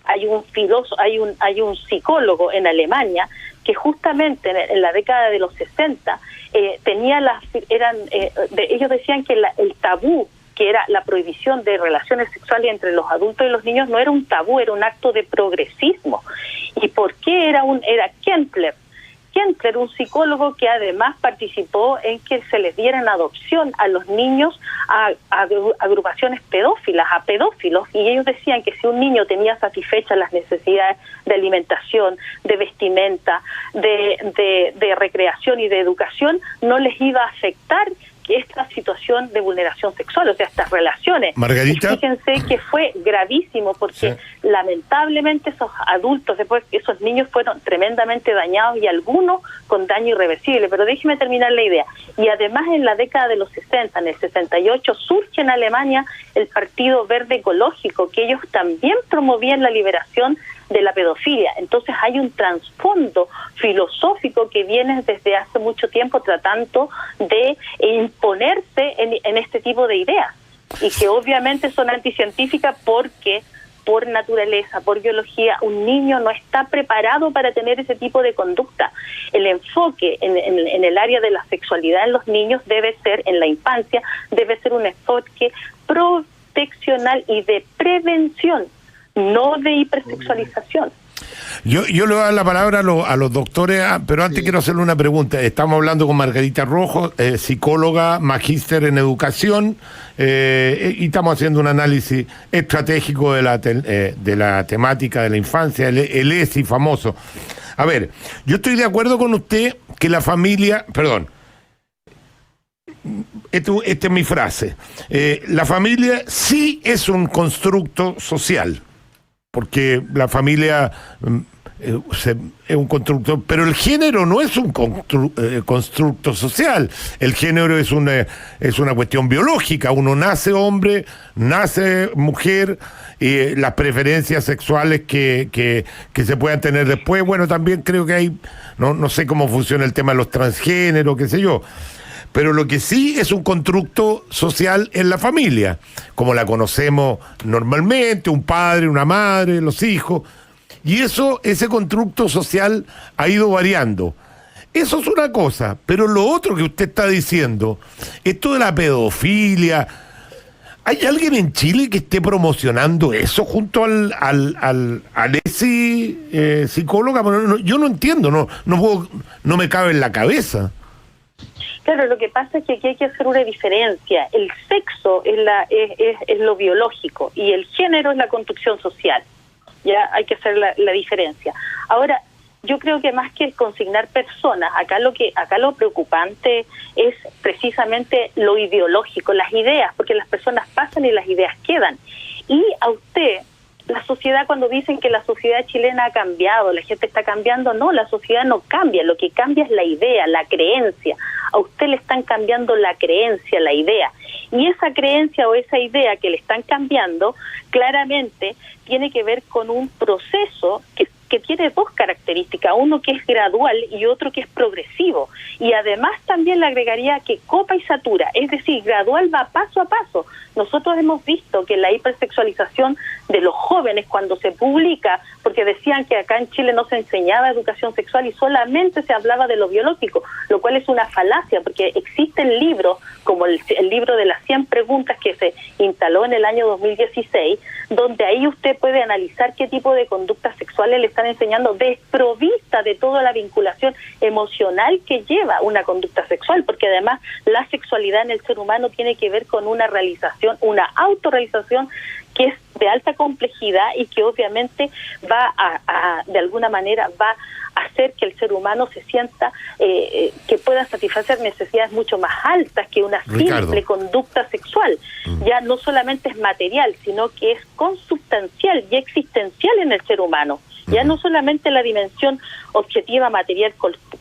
hay un psicólogo en Alemania que justamente en la década de los 60 ellos decían que el tabú, que era la prohibición de relaciones sexuales entre los adultos y los niños, no era un tabú, era un acto de progresismo. ¿Y por qué era Kempler, un psicólogo que además participó en que se les diera en adopción a los niños a agrupaciones pedófilas, a pedófilos, y ellos decían que si un niño tenía satisfechas las necesidades de alimentación, de vestimenta, de recreación y de educación, no les iba a afectar esta situación de vulneración sexual, o sea, estas relaciones. Margarita. Y fíjense que fue gravísimo porque lamentablemente esos adultos, después esos niños fueron tremendamente dañados y algunos con daño irreversible. Pero déjeme terminar la idea. Y además en la década de los 60, en el 68, surge en Alemania el Partido Verde Ecológico, que ellos también promovían la liberación de la pedofilia. Entonces hay un trasfondo filosófico que viene desde hace mucho tiempo tratando de imponerse en este tipo de ideas, y que obviamente son anticientíficas porque por naturaleza, por biología, un niño no está preparado para tener ese tipo de conducta. El enfoque en el área de la sexualidad en los niños debe ser, en la infancia, debe ser un enfoque proteccional y de prevención, no de hipersexualización. Yo le voy a dar la palabra a los doctores, pero antes quiero hacerle una pregunta. Estamos hablando con Margarita Rojo, psicóloga, magíster en educación, y estamos haciendo un análisis estratégico de la temática de la infancia, el ESI famoso. A ver, yo estoy de acuerdo con usted que la familia, esta es mi frase. La familia sí es un constructo social, porque la familia es un constructo, pero el género no es un constructo social. El género es una cuestión biológica. Uno nace hombre, nace mujer, y las preferencias sexuales que se puedan tener después. Bueno, también creo que hay, no sé cómo funciona el tema de los transgéneros, qué sé yo. Pero lo que sí es un constructo social en la familia, como la conocemos normalmente, un padre, una madre, los hijos. Y ese constructo social ha ido variando. Eso es una cosa, pero lo otro que usted está diciendo, esto de la pedofilia, ¿hay alguien en Chile que esté promocionando eso junto al ese psicóloga? Bueno, yo no entiendo, no me cabe en la cabeza. Claro, lo que pasa es que aquí hay que hacer una diferencia. El sexo es lo biológico y el género es la construcción social. Ya hay que hacer la diferencia. Ahora, yo creo que más que consignar personas, acá lo preocupante es precisamente lo ideológico, las ideas, porque las personas pasan y las ideas quedan. Y a usted, la sociedad, cuando dicen que la sociedad chilena ha cambiado, la gente está cambiando, no, la sociedad no cambia, lo que cambia es la idea, la creencia. A usted le están cambiando la creencia, la idea. Y esa creencia o esa idea que le están cambiando, claramente tiene que ver con un proceso que tiene dos características, uno que es gradual y otro que es progresivo. Y además también le agregaría que copa y satura, es decir, gradual va paso a paso. Nosotros hemos visto que la hipersexualización de los jóvenes cuando se publica, porque decían que acá en Chile no se enseñaba educación sexual y solamente se hablaba de lo biológico, lo cual es una falacia, porque existen libros, como el libro de las 100 preguntas que se instaló en el año 2016, donde ahí usted puede analizar qué tipo de conductas sexuales le están enseñando, desprovista de toda la vinculación emocional que lleva una conducta sexual, porque además la sexualidad en el ser humano tiene que ver con una realización, una autorrealización que es de alta complejidad y que obviamente va de alguna manera va a hacer que el ser humano se sienta que pueda satisfacer necesidades mucho más altas que una simple conducta sexual. Ya no solamente es material, sino que es consubstancial y existencial en el ser humano. Ya no solamente la dimensión objetiva material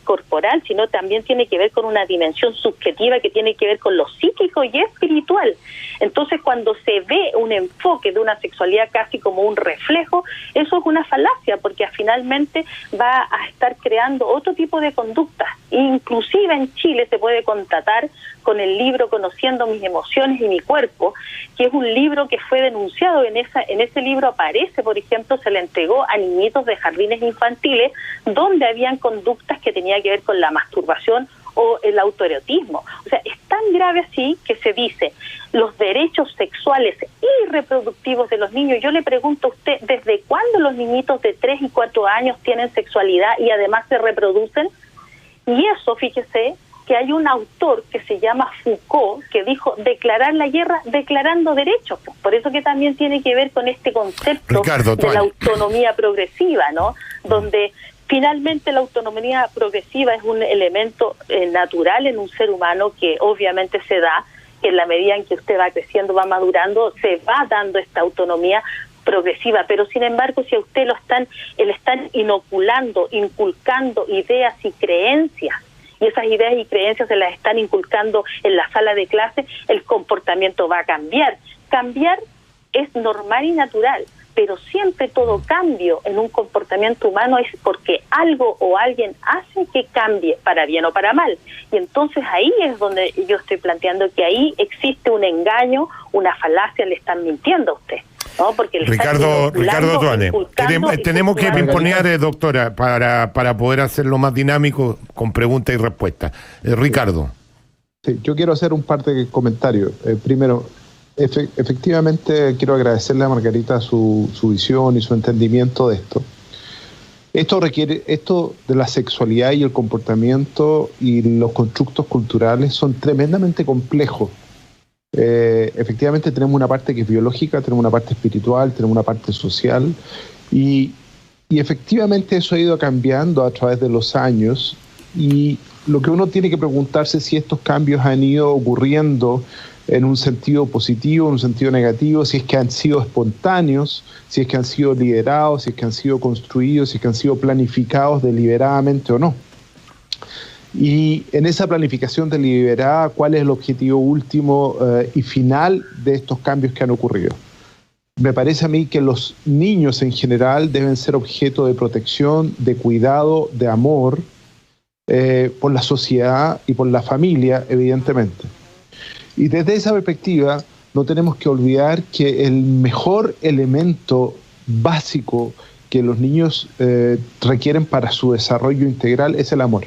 corporal, sino también tiene que ver con una dimensión subjetiva que tiene que ver con lo psíquico y espiritual. Entonces, cuando se ve un enfoque de una sexualidad casi como un reflejo, eso es una falacia, porque finalmente va a estar creando otro tipo de conductas. Inclusive en Chile se puede constatar con el libro Conociendo mis emociones y mi cuerpo, que es un libro que fue denunciado. En ese libro aparece, por ejemplo, se le entregó a niñitos de jardines infantiles donde habían conductas que tenían que ver con la masturbación o el autoerotismo. O sea, es tan grave así que se dice los derechos sexuales y reproductivos de los niños. Yo le pregunto a usted, ¿desde cuándo los niñitos de 3 y 4 años tienen sexualidad y además se reproducen? Y eso, fíjese, que hay un autor que se llama Foucault que dijo declarar la guerra declarando derechos. Por eso que también tiene que ver con este concepto de la autonomía progresiva, ¿no? Donde finalmente la autonomía progresiva es un elemento natural en un ser humano que obviamente se da, que en la medida en que usted va creciendo, va madurando, se va dando esta autonomía progresiva, pero sin embargo si a usted le están inoculando, inculcando ideas y creencias, y esas ideas y creencias se las están inculcando en la sala de clase, el comportamiento va a cambiar. Cambiar es normal y natural, pero siempre todo cambio en un comportamiento humano es porque algo o alguien hace que cambie, para bien o para mal. Y entonces ahí es donde yo estoy planteando que ahí existe un engaño, una falacia, le están mintiendo a usted. ¿No? Porque Ricardo Tuane, tenemos que imponer, doctora, para poder hacerlo más dinámico con preguntas y respuestas. Ricardo. Sí, yo quiero hacer un par de comentarios. Primero, efectivamente quiero agradecerle a Margarita su visión y su entendimiento de esto. Esto de la sexualidad y el comportamiento y los constructos culturales son tremendamente complejos. Efectivamente tenemos una parte que es biológica, tenemos una parte espiritual, tenemos una parte social y efectivamente eso ha ido cambiando a través de los años y lo que uno tiene que preguntarse es si estos cambios han ido ocurriendo en un sentido positivo, en un sentido negativo, si es que han sido espontáneos, si es que han sido liderados, si es que han sido construidos, si es que han sido planificados deliberadamente o no. Y en esa planificación deliberada, ¿cuál es el objetivo último y final de estos cambios que han ocurrido? Me parece a mí que los niños en general deben ser objeto de protección, de cuidado, de amor por la sociedad y por la familia, evidentemente. Y desde esa perspectiva no tenemos que olvidar que el mejor elemento básico que los niños requieren para su desarrollo integral es el amor.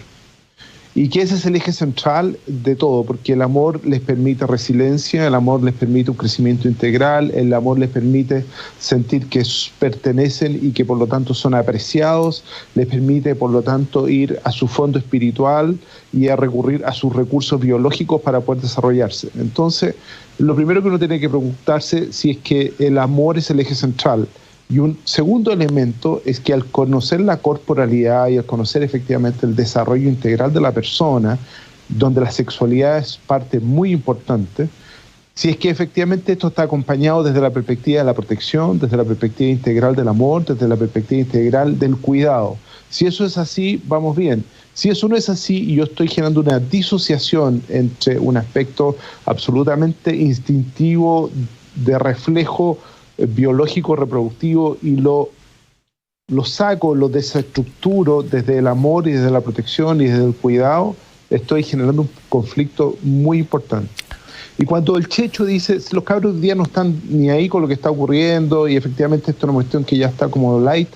Y que ese es el eje central de todo, porque el amor les permite resiliencia, el amor les permite un crecimiento integral, el amor les permite sentir que pertenecen y que por lo tanto son apreciados, les permite por lo tanto ir a su fondo espiritual y a recurrir a sus recursos biológicos para poder desarrollarse. Entonces, lo primero que uno tiene que preguntarse si es que el amor es el eje central. Y un segundo elemento es que al conocer la corporalidad y al conocer efectivamente el desarrollo integral de la persona, donde la sexualidad es parte muy importante, si es que efectivamente esto está acompañado desde la perspectiva de la protección, desde la perspectiva integral del amor, desde la perspectiva integral del cuidado. Si eso es así, vamos bien. Si eso no es así y yo estoy generando una disociación entre un aspecto absolutamente instintivo de reflejo biológico reproductivo y lo saco, lo desestructuro desde el amor y desde la protección y desde el cuidado, estoy generando un conflicto muy importante. Y cuando el Checho dice, los cabros hoy día no están ni ahí con lo que está ocurriendo y efectivamente esto es una cuestión que ya está como light,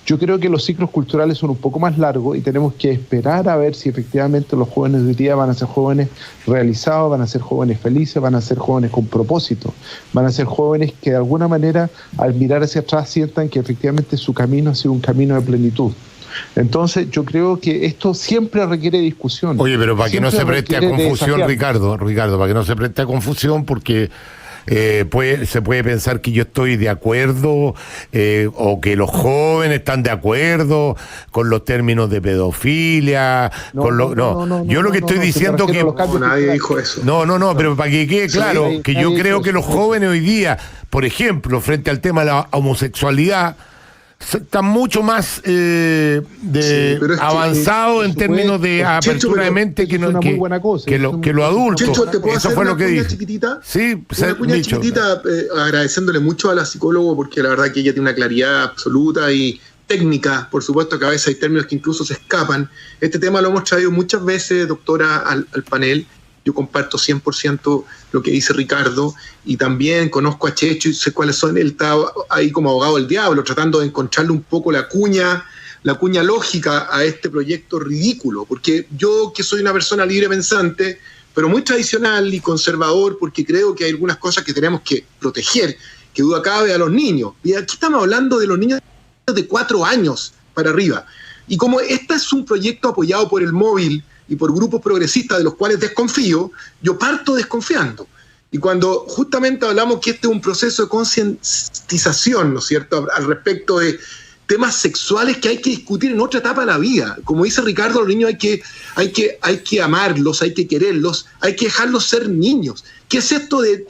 yo creo que los ciclos culturales son un poco más largos y tenemos que esperar a ver si efectivamente los jóvenes de hoy día van a ser jóvenes realizados, van a ser jóvenes felices, van a ser jóvenes con propósito, van a ser jóvenes que de alguna manera al mirar hacia atrás sientan que efectivamente su camino ha sido un camino de plenitud. Entonces yo creo que esto siempre requiere discusión. Oye, pero para que no se preste a confusión, Ricardo, para que no se preste a confusión, porque se puede pensar que yo estoy de acuerdo o que los jóvenes están de acuerdo con los términos de pedofilia. Yo lo que estoy diciendo que nadie dijo eso. No, pero para que quede claro que yo creo que los jóvenes hoy día, por ejemplo, frente al tema de la homosexualidad, están mucho más avanzados en términos de apertura de mente que los adultos. Checho, ¿te puedo eso hacer fue una lo que cuña dije. Chiquitita? Sí, una cuña chiquitita, agradeciéndole mucho a la psicóloga porque la verdad que ella tiene una claridad absoluta y técnica, por supuesto que a veces hay términos que incluso se escapan. Este tema lo hemos traído muchas veces, doctora, al panel. Yo comparto 100% lo que dice Ricardo y también conozco a Checho y sé cuáles son. Él está ahí como abogado del diablo, tratando de encontrarle un poco la cuña lógica a este proyecto ridículo. Porque yo, que soy una persona libre pensante, pero muy tradicional y conservador, porque creo que hay algunas cosas que tenemos que proteger, que duda cabe a los niños. Y aquí estamos hablando de los niños de 4 años para arriba. Y como este es un proyecto apoyado por el móvil y por grupos progresistas de los cuales desconfío, yo parto desconfiando. Y cuando justamente hablamos que este es un proceso de concientización, ¿no es cierto?, al respecto de temas sexuales que hay que discutir en otra etapa de la vida. Como dice Ricardo, los niños hay que amarlos, hay que quererlos, hay que dejarlos ser niños. ¿Qué es esto de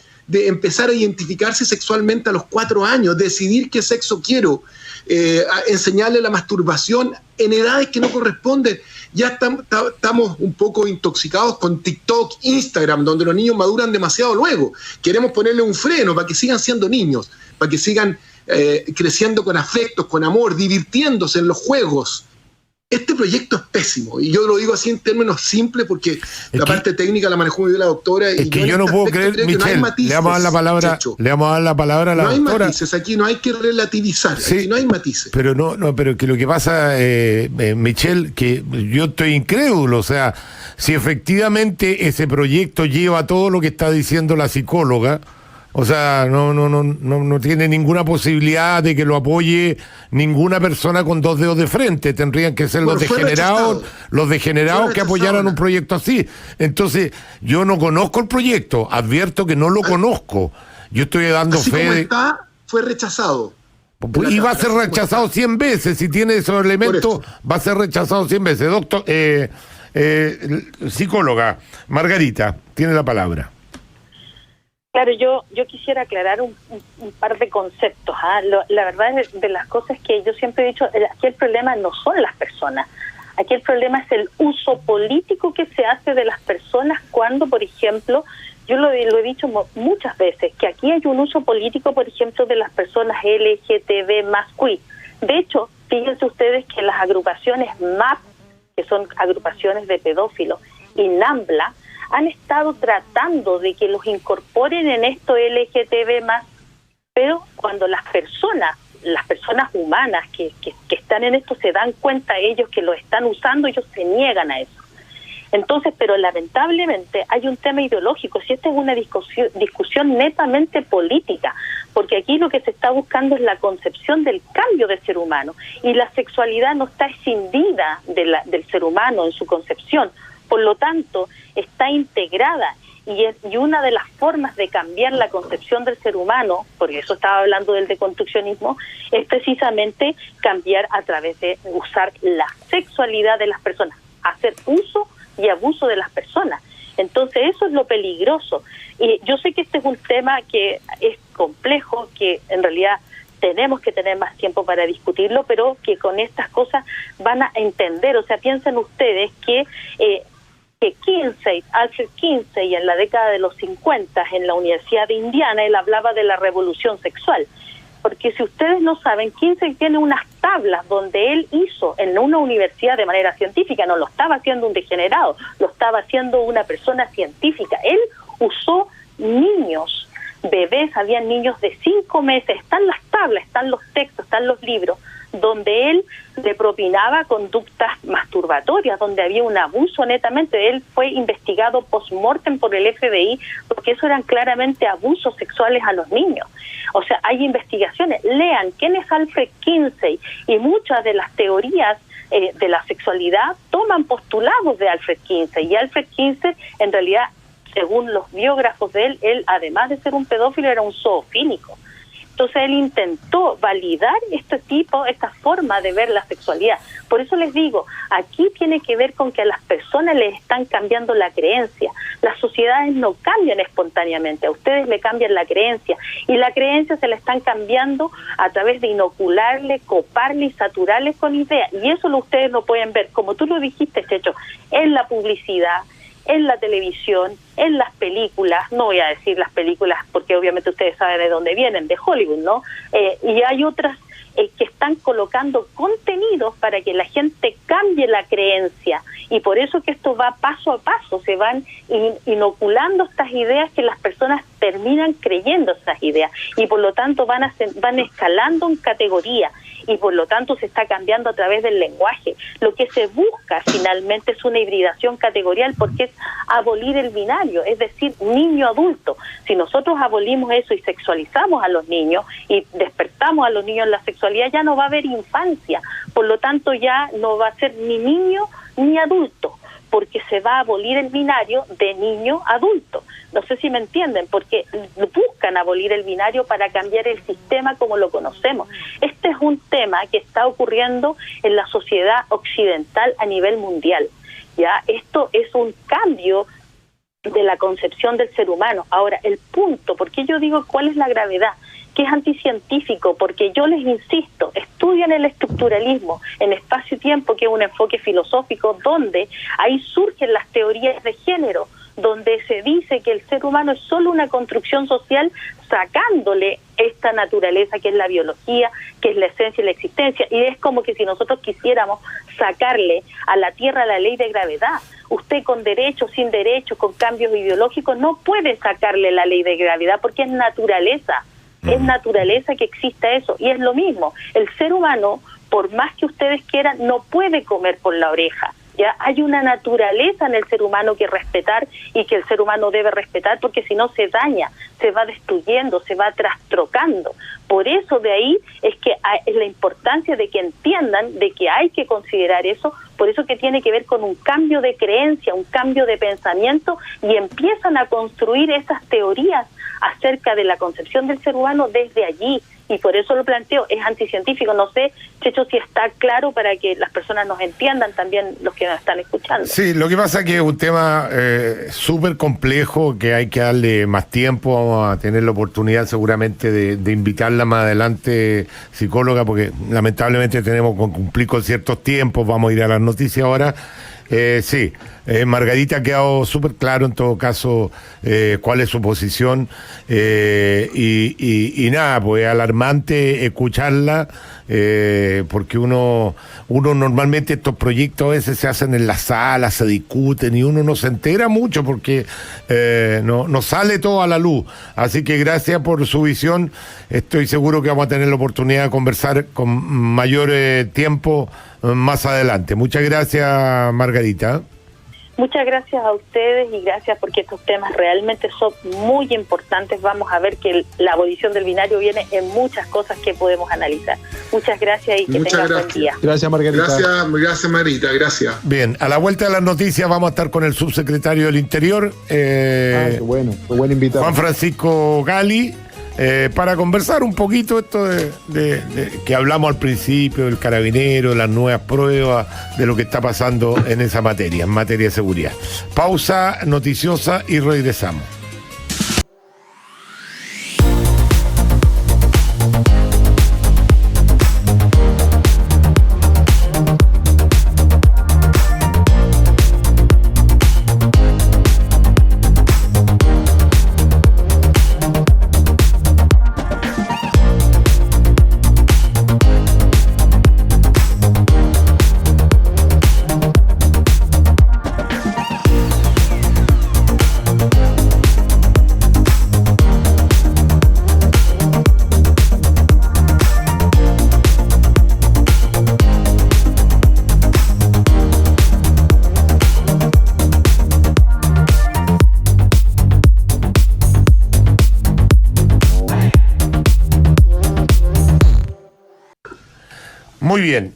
empezar a identificarse sexualmente a los 4 años, decidir qué sexo quiero, enseñarle la masturbación en edades que no corresponden? Ya estamos un poco intoxicados con TikTok, Instagram, donde los niños maduran demasiado luego. Queremos ponerle un freno para que sigan siendo niños, para que sigan creciendo con afectos, con amor, divirtiéndose en los juegos. Este proyecto es pésimo, y yo lo digo así en términos simples porque la parte técnica la manejó muy bien la doctora. Es que yo no puedo creer, Michel, le vamos a dar la palabra a la doctora. No hay matices, aquí no hay que relativizar, sí, aquí no hay matices. Pero pero que lo que pasa, Michel, que yo estoy incrédulo, o sea, si efectivamente ese proyecto lleva todo lo que está diciendo la psicóloga, o sea, no tiene ninguna posibilidad de que lo apoye ninguna persona con 2 dedos de frente. Tendrían que ser los degenerados que apoyaran un proyecto así. Entonces, yo no conozco el proyecto, advierto que no lo conozco. Yo estoy dando así fe como de... está, fue rechazado. Y va a ser rechazado 100 veces. Si tiene esos elementos, va a ser rechazado 100 veces. Doctor, Psicóloga, Margarita, tiene la palabra. Claro, yo quisiera aclarar un par de conceptos. La verdad de las cosas que yo siempre he dicho, aquí el problema no son las personas. Aquí el problema es el uso político que se hace de las personas cuando, por ejemplo, yo lo he dicho muchas veces, que aquí hay un uso político, por ejemplo, de las personas LGTB más QI. De hecho, fíjense ustedes que las agrupaciones MAP, que son agrupaciones de pedófilos, y NAMBLA, han estado tratando de que los incorporen en esto LGTB más, pero cuando las personas humanas que están en esto se dan cuenta ellos que lo están usando, ellos se niegan a eso. Entonces, pero lamentablemente hay un tema ideológico, si esta es una discusión netamente política, porque aquí lo que se está buscando es la concepción del cambio del ser humano, y la sexualidad no está escindida del ser humano en su concepción, por lo tanto, está integrada, y una de las formas de cambiar la concepción del ser humano, porque eso estaba hablando del deconstruccionismo, es precisamente cambiar a través de usar la sexualidad de las personas, hacer uso y abuso de las personas. Entonces eso es lo peligroso. Y yo sé que este es un tema que es complejo, que en realidad tenemos que tener más tiempo para discutirlo, pero que con estas cosas van a entender. O sea, piensen ustedes que Alfred Kinsey, en la década de los 50, en la Universidad de Indiana, él hablaba de la revolución sexual. Porque si ustedes no saben, Kinsey tiene unas tablas donde él hizo en una universidad de manera científica, no lo estaba haciendo un degenerado, lo estaba haciendo una persona científica. Él usó niños, bebés, habían niños de 5 meses, están las tablas, están los textos, están los libros, donde él le propinaba conductas masturbatorias, donde había un abuso netamente. Él fue investigado post-mortem por el FBI, porque eso eran claramente abusos sexuales a los niños. O sea, hay investigaciones. Lean quién es Alfred Kinsey, y muchas de las teorías de la sexualidad toman postulados de Alfred Kinsey, y Alfred Kinsey en realidad, según los biógrafos de él, además de ser un pedófilo, era un zoofílico. Entonces él intentó validar esta forma de ver la sexualidad. Por eso les digo, aquí tiene que ver con que a las personas les están cambiando la creencia. Las sociedades no cambian espontáneamente, a ustedes le cambian la creencia, y la creencia se la están cambiando a través de inocularle, coparle y saturarle con ideas. Y eso ustedes lo pueden ver, como tú lo dijiste, Checho, en la publicidad, en la televisión, en las películas. No voy a decir las películas porque obviamente ustedes saben de dónde vienen, de Hollywood, ¿no? Y hay otras que están colocando contenidos para que la gente cambie la creencia, y por eso que esto va paso a paso, se van inoculando estas ideas que las personas terminan creyendo esas ideas, y por lo tanto van escalando en categoría, y por lo tanto se está cambiando a través del lenguaje. Lo que se busca finalmente es una hibridación categorial, porque es abolir el binario, es decir, niño-adulto. Si nosotros abolimos eso y sexualizamos a los niños y despertamos a los niños en la sexualidad, ya no va a haber infancia, por lo tanto ya no va a ser ni niño ni adulto, porque se va a abolir el binario de niño-adulto. No sé si me entienden, porque buscan abolir el binario para cambiar el sistema como lo conocemos. Este es un tema que está ocurriendo en la sociedad occidental a nivel mundial. Ya, esto es un cambio de la concepción del ser humano. Ahora, el punto, porque yo digo cuál es la gravedad, que es anticientífico, porque yo les insisto, estudian el estructuralismo en espacio-tiempo, que es un enfoque filosófico donde ahí surgen las teorías de género, donde se dice que el ser humano es solo una construcción social, sacándole esta naturaleza que es la biología, que es la esencia y la existencia, y es como que si nosotros quisiéramos sacarle a la Tierra la ley de gravedad. Usted con derecho, sin derecho, con cambios ideológicos, no puede sacarle la ley de gravedad, porque es naturaleza. Es naturaleza que exista eso, y es lo mismo. El ser humano, por más que ustedes quieran, no puede comer por la oreja. Ya hay una naturaleza en el ser humano que respetar, y que el ser humano debe respetar, porque si no se daña, se va destruyendo, se va trastrocando. Por eso de ahí es que es la importancia de que entiendan de que hay que considerar eso. Por eso que tiene que ver con un cambio de creencia, un cambio de pensamiento, y empiezan a construir esas teorías acerca de la concepción del ser humano desde allí, y por eso lo planteo, es anticientífico. No sé, Checho, si está claro para que las personas nos entiendan, también los que nos están escuchando. Sí, lo que pasa es que es un tema súper complejo, que hay que darle más tiempo. Vamos a tener la oportunidad seguramente de invitarla más adelante, psicóloga, porque lamentablemente tenemos que cumplir con ciertos tiempos. Vamos a ir a las noticias ahora. Sí, Margarita ha quedado súper claro en todo caso cuál es su posición, y nada, pues alarmante escucharla, porque uno normalmente estos proyectos a veces se hacen en la sala, se discuten y uno no se entera mucho porque no sale todo a la luz. Así que gracias por su visión. Estoy seguro que vamos a tener la oportunidad de conversar con mayor tiempo más adelante. Muchas gracias, Margarita. Muchas gracias a ustedes y gracias porque estos temas realmente son muy importantes. Vamos a ver que la abolición del binario viene en muchas cosas que podemos analizar. Muchas gracias y que tengan buen día. Gracias, Margarita. Gracias, Margarita, gracias. Bien, a la vuelta de las noticias vamos a estar con el subsecretario del Interior, Qué buen invitado. Juan Francisco Gali, para conversar un poquito esto de que hablamos al principio, del carabinero, de las nuevas pruebas, de lo que está pasando en esa materia, en materia de seguridad. Pausa noticiosa y regresamos. Muy bien,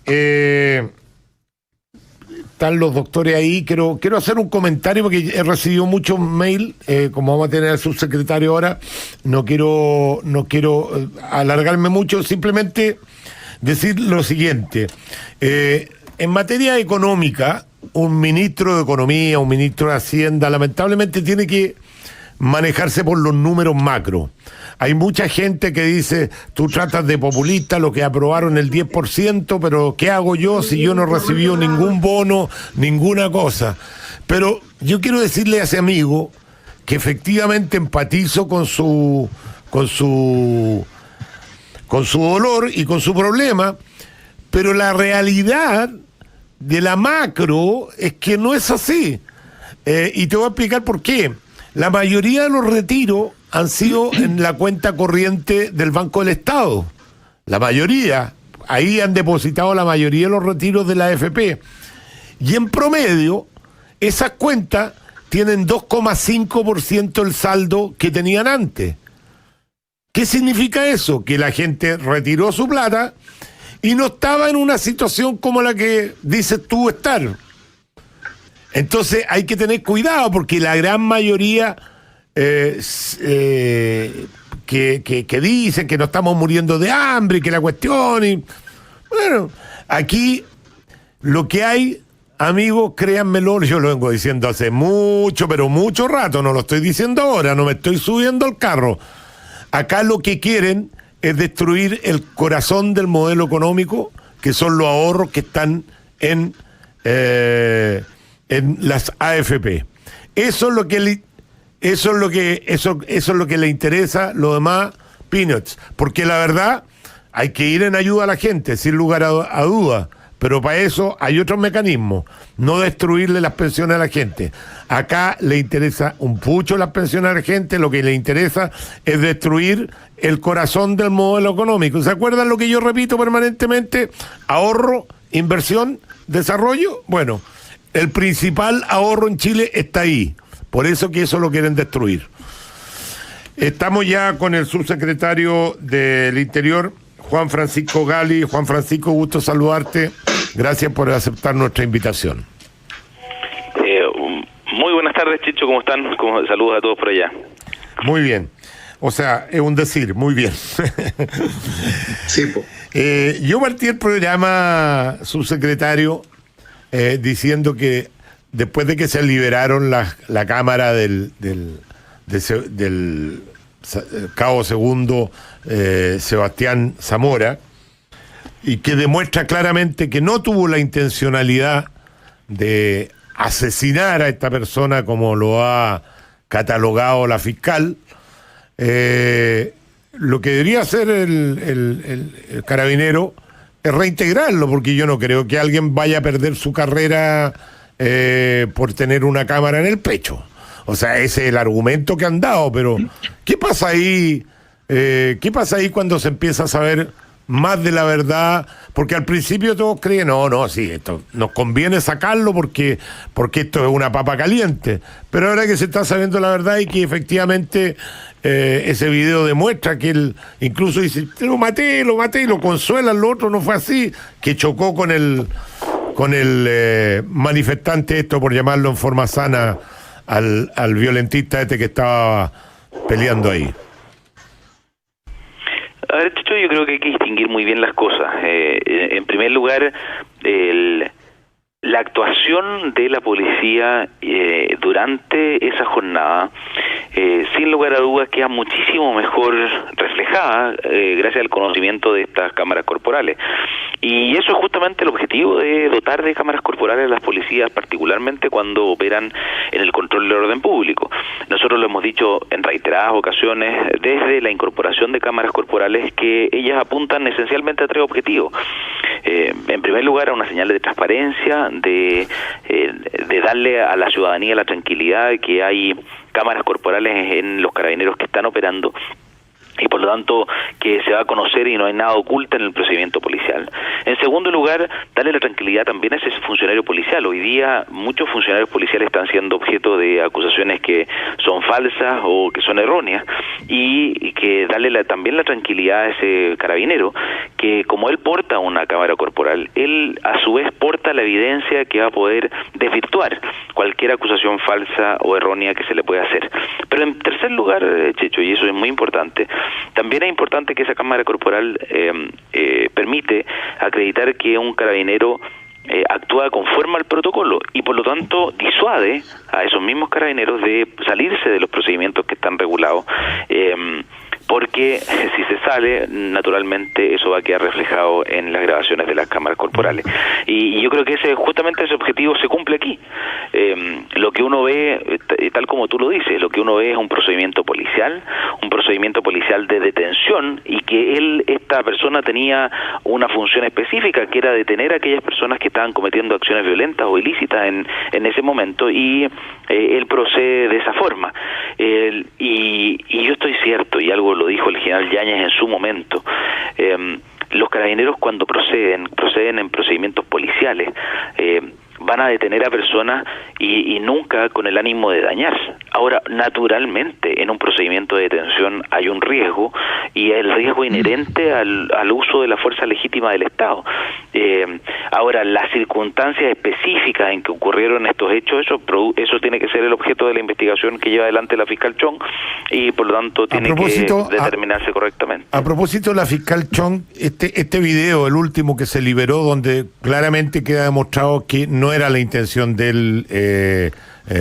están los doctores ahí. Quiero hacer un comentario porque he recibido muchos mails, como vamos a tener al subsecretario ahora, no quiero alargarme mucho, simplemente decir lo siguiente. En materia económica, un ministro de Economía, un ministro de Hacienda, lamentablemente tiene que manejarse por los números macro. Hay mucha gente que dice, tú tratas de populista lo que aprobaron el 10%, pero ¿qué hago yo si yo no he recibido ningún bono, ninguna cosa? Pero yo quiero decirle a ese amigo que efectivamente empatizo con su dolor y con su problema, pero la realidad de la macro es que no es así. Y te voy a explicar por qué. La mayoría de los retiros han sido en la cuenta corriente del Banco del Estado. La mayoría. Ahí han depositado la mayoría de los retiros de la AFP. Y en promedio, esas cuentas tienen 2,5% el saldo que tenían antes. ¿Qué significa eso? Que la gente retiró su plata y no estaba en una situación como la que dices tú estar. Entonces hay que tener cuidado porque la gran mayoría que dicen que no estamos muriendo de hambre y que la cuestión... Bueno, aquí lo que hay, amigos, créanmelo, yo lo vengo diciendo hace mucho, pero mucho rato, no lo estoy diciendo ahora, no me estoy subiendo al carro. Acá lo que quieren es destruir el corazón del modelo económico, que son los ahorros que están en las AFP. Eso es lo que le interesa, lo demás, peanuts. Porque la verdad, hay que ir en ayuda a la gente, sin lugar a dudas. Pero para eso hay otros mecanismos, no destruirle las pensiones a la gente. Acá le interesa un pucho las pensiones a la gente, lo que le interesa es destruir el corazón del modelo económico. ¿Se acuerdan lo que yo repito permanentemente? Ahorro, inversión, desarrollo. Bueno, el principal ahorro en Chile está ahí, por eso que eso lo quieren destruir. Estamos ya con el subsecretario del Interior, Juan Francisco Gali. Juan Francisco, gusto saludarte. Gracias por aceptar nuestra invitación. Muy buenas tardes, Chicho, ¿cómo están? Saludos a todos por allá. Muy bien. O sea, es un decir, muy bien. Sí, po. Yo partí el programa, subsecretario, diciendo que después de que se liberaron la cámara del cabo segundo Sebastián Zamora, y que demuestra claramente que no tuvo la intencionalidad de asesinar a esta persona como lo ha catalogado la fiscal, lo que debería hacer el carabinero es reintegrarlo, porque yo no creo que alguien vaya a perder su carrera por tener una cámara en el pecho. O sea, ese es el argumento que han dado, pero ¿qué pasa ahí? ¿Qué pasa ahí cuando se empieza a saber más de la verdad? Porque al principio todos creen, sí, esto nos conviene sacarlo porque esto es una papa caliente. Pero ahora que se está sabiendo la verdad y que efectivamente ese video demuestra que él incluso dice, lo maté, y lo consuelan, lo otro no fue así, que chocó con el manifestante, esto por llamarlo en forma sana, al violentista este que estaba peleando ahí. A ver, Chicho, yo creo que hay que distinguir muy bien las cosas. En primer lugar, la actuación de la policía durante esa jornada, sin lugar a dudas, queda muchísimo mejor reflejada gracias al conocimiento de estas cámaras corporales. Y eso es justamente el objetivo de dotar de cámaras corporales a las policías, particularmente cuando operan en el control del orden público. Nosotros lo hemos dicho en reiteradas ocasiones, desde la incorporación de cámaras corporales, que ellas apuntan esencialmente a tres objetivos. En primer lugar, a una señal de transparencia, de darle a la ciudadanía la tranquilidad de que hay cámaras corporales en los carabineros que están operando, y por lo tanto que se va a conocer y no hay nada oculto en el procedimiento policial. En segundo lugar, darle la tranquilidad también a ese funcionario policial. Hoy día muchos funcionarios policiales están siendo objeto de acusaciones que son falsas o que son erróneas, y que darle también la tranquilidad a ese carabinero, que como él porta una cámara corporal, él a su vez porta la evidencia que va a poder desvirtuar cualquier acusación falsa o errónea que se le pueda hacer. Pero en tercer lugar, Checho, y eso es muy importante, también es importante que esa cámara corporal permite acreditar que un carabinero actúa conforme al protocolo, y por lo tanto disuade a esos mismos carabineros de salirse de los procedimientos que están regulados, porque si se sale, naturalmente eso va a quedar reflejado en las grabaciones de las cámaras corporales. Y yo creo que justamente ese objetivo se cumple aquí. Lo que uno ve, tal como tú lo dices, lo que uno ve es un procedimiento policial de detención, y que esta persona tenía una función específica, que era detener a aquellas personas que estaban cometiendo acciones violentas o ilícitas en ese momento, y él procede de esa forma. Y yo estoy cierto, y algo lo dijo el general Yáñez en su momento, los carabineros cuando proceden en procedimientos policiales, van a detener a personas y nunca con el ánimo de dañar. Ahora, naturalmente, en un procedimiento de detención hay un riesgo, y el riesgo inherente al uso de la fuerza legítima del Estado. Ahora, las circunstancias específicas en que ocurrieron estos hechos, eso tiene que ser el objeto de la investigación que lleva adelante la fiscal Chong, y por lo tanto tiene que determinarse correctamente. A propósito de la fiscal Chong, este video, el último que se liberó, donde claramente queda demostrado que no era la intención de él,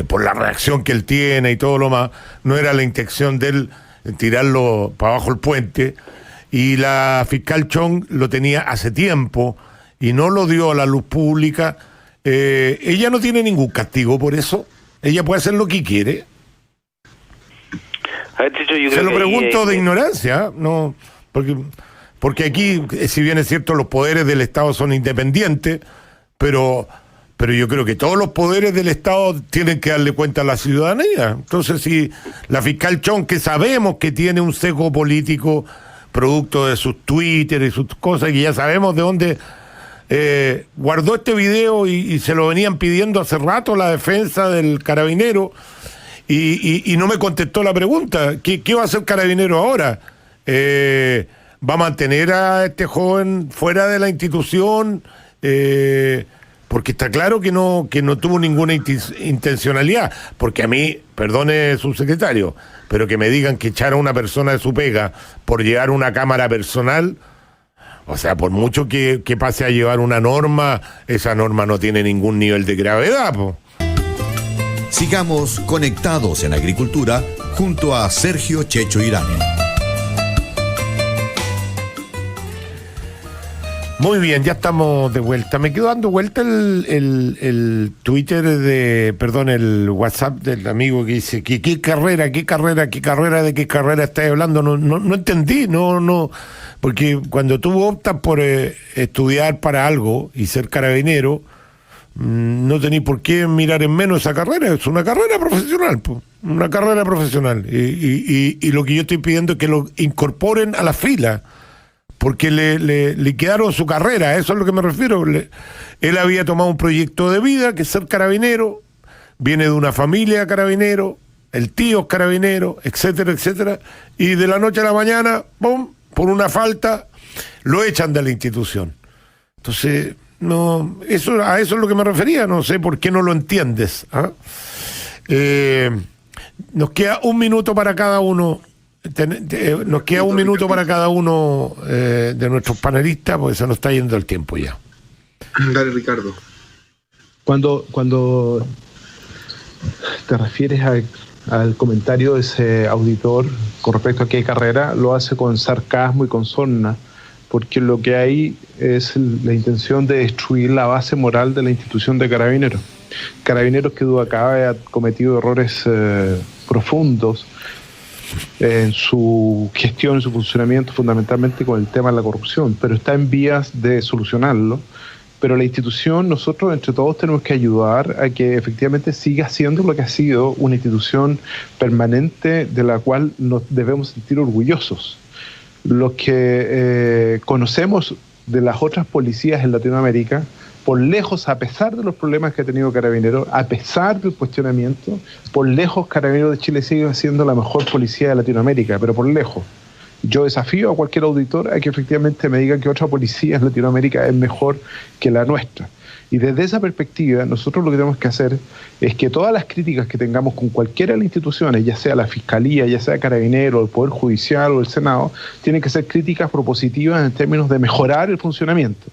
por la reacción que él tiene y todo lo más, no era la intención de él tirarlo para abajo el puente, y la fiscal Chong lo tenía hace tiempo y no lo dio a la luz pública. Ella no tiene ningún castigo por eso, ella puede hacer lo que quiere. A ver, Chicho, yo se creo lo que pregunto de ignorancia, no, porque aquí, si bien es cierto, los poderes del Estado son independientes, pero yo creo que todos los poderes del Estado tienen que darle cuenta a la ciudadanía. Entonces, si la fiscal Chong, que sabemos que tiene un sesgo político producto de sus Twitter y sus cosas, que ya sabemos de dónde, guardó este video y se lo venían pidiendo hace rato la defensa del carabinero, y no me contestó la pregunta. ¿Qué va a hacer Carabinero ahora? ¿Va a mantener a este joven fuera de la institución? porque está claro que no tuvo ninguna intencionalidad, porque a mí, perdone subsecretario, pero que me digan que echar a una persona de su pega por llevar una cámara personal, o sea, por mucho que pase a llevar una norma, esa norma no tiene ningún nivel de gravedad, po. Sigamos conectados en agricultura junto a Sergio Checho Irane. Muy bien, ya estamos de vuelta. Me quedo dando vuelta el Twitter el WhatsApp del amigo que dice que qué carrera estáis hablando. No entendí, no, porque cuando tú optas por estudiar para algo y ser carabinero, no tenés por qué mirar en menos esa carrera. Es una carrera profesional, una carrera profesional. Y lo que yo estoy pidiendo es que lo incorporen a la fila, porque le quedaron su carrera, eso es lo que me refiero. Él había tomado un proyecto de vida, que es ser carabinero, viene de una familia de carabinero, el tío es carabinero, etcétera, etcétera, y de la noche a la mañana, ¡pum!, por una falta, lo echan de la institución. Entonces, a eso es lo que me refería, no sé por qué no lo entiendes, ¿ah? Nos queda un minuto para cada uno. Nos queda un minuto para cada uno de nuestros panelistas, porque se nos está yendo el tiempo ya. Dale, Ricardo. Cuando te refieres al comentario de ese auditor con respecto a qué carrera, lo hace con sarcasmo y con sorna, porque lo que hay es la intención de destruir la base moral de la institución de Carabineros. Carabineros que Dudacaba ha cometido errores profundos en su gestión, en su funcionamiento, fundamentalmente con el tema de la corrupción, pero está en vías de solucionarlo. Pero la institución, nosotros entre todos tenemos que ayudar a que efectivamente siga siendo lo que ha sido, una institución permanente de la cual nos debemos sentir orgullosos. Los que conocemos de las otras policías en Latinoamérica, por lejos, a pesar de los problemas que ha tenido Carabineros, a pesar del cuestionamiento, por lejos Carabineros de Chile sigue siendo la mejor policía de Latinoamérica, pero por lejos. Yo desafío a cualquier auditor a que efectivamente me diga que otra policía en Latinoamérica es mejor que la nuestra. Y desde esa perspectiva, nosotros lo que tenemos que hacer es que todas las críticas que tengamos con cualquiera de las instituciones, ya sea la Fiscalía, ya sea Carabineros, el Poder Judicial o el Senado, tienen que ser críticas propositivas en términos de mejorar el funcionamiento.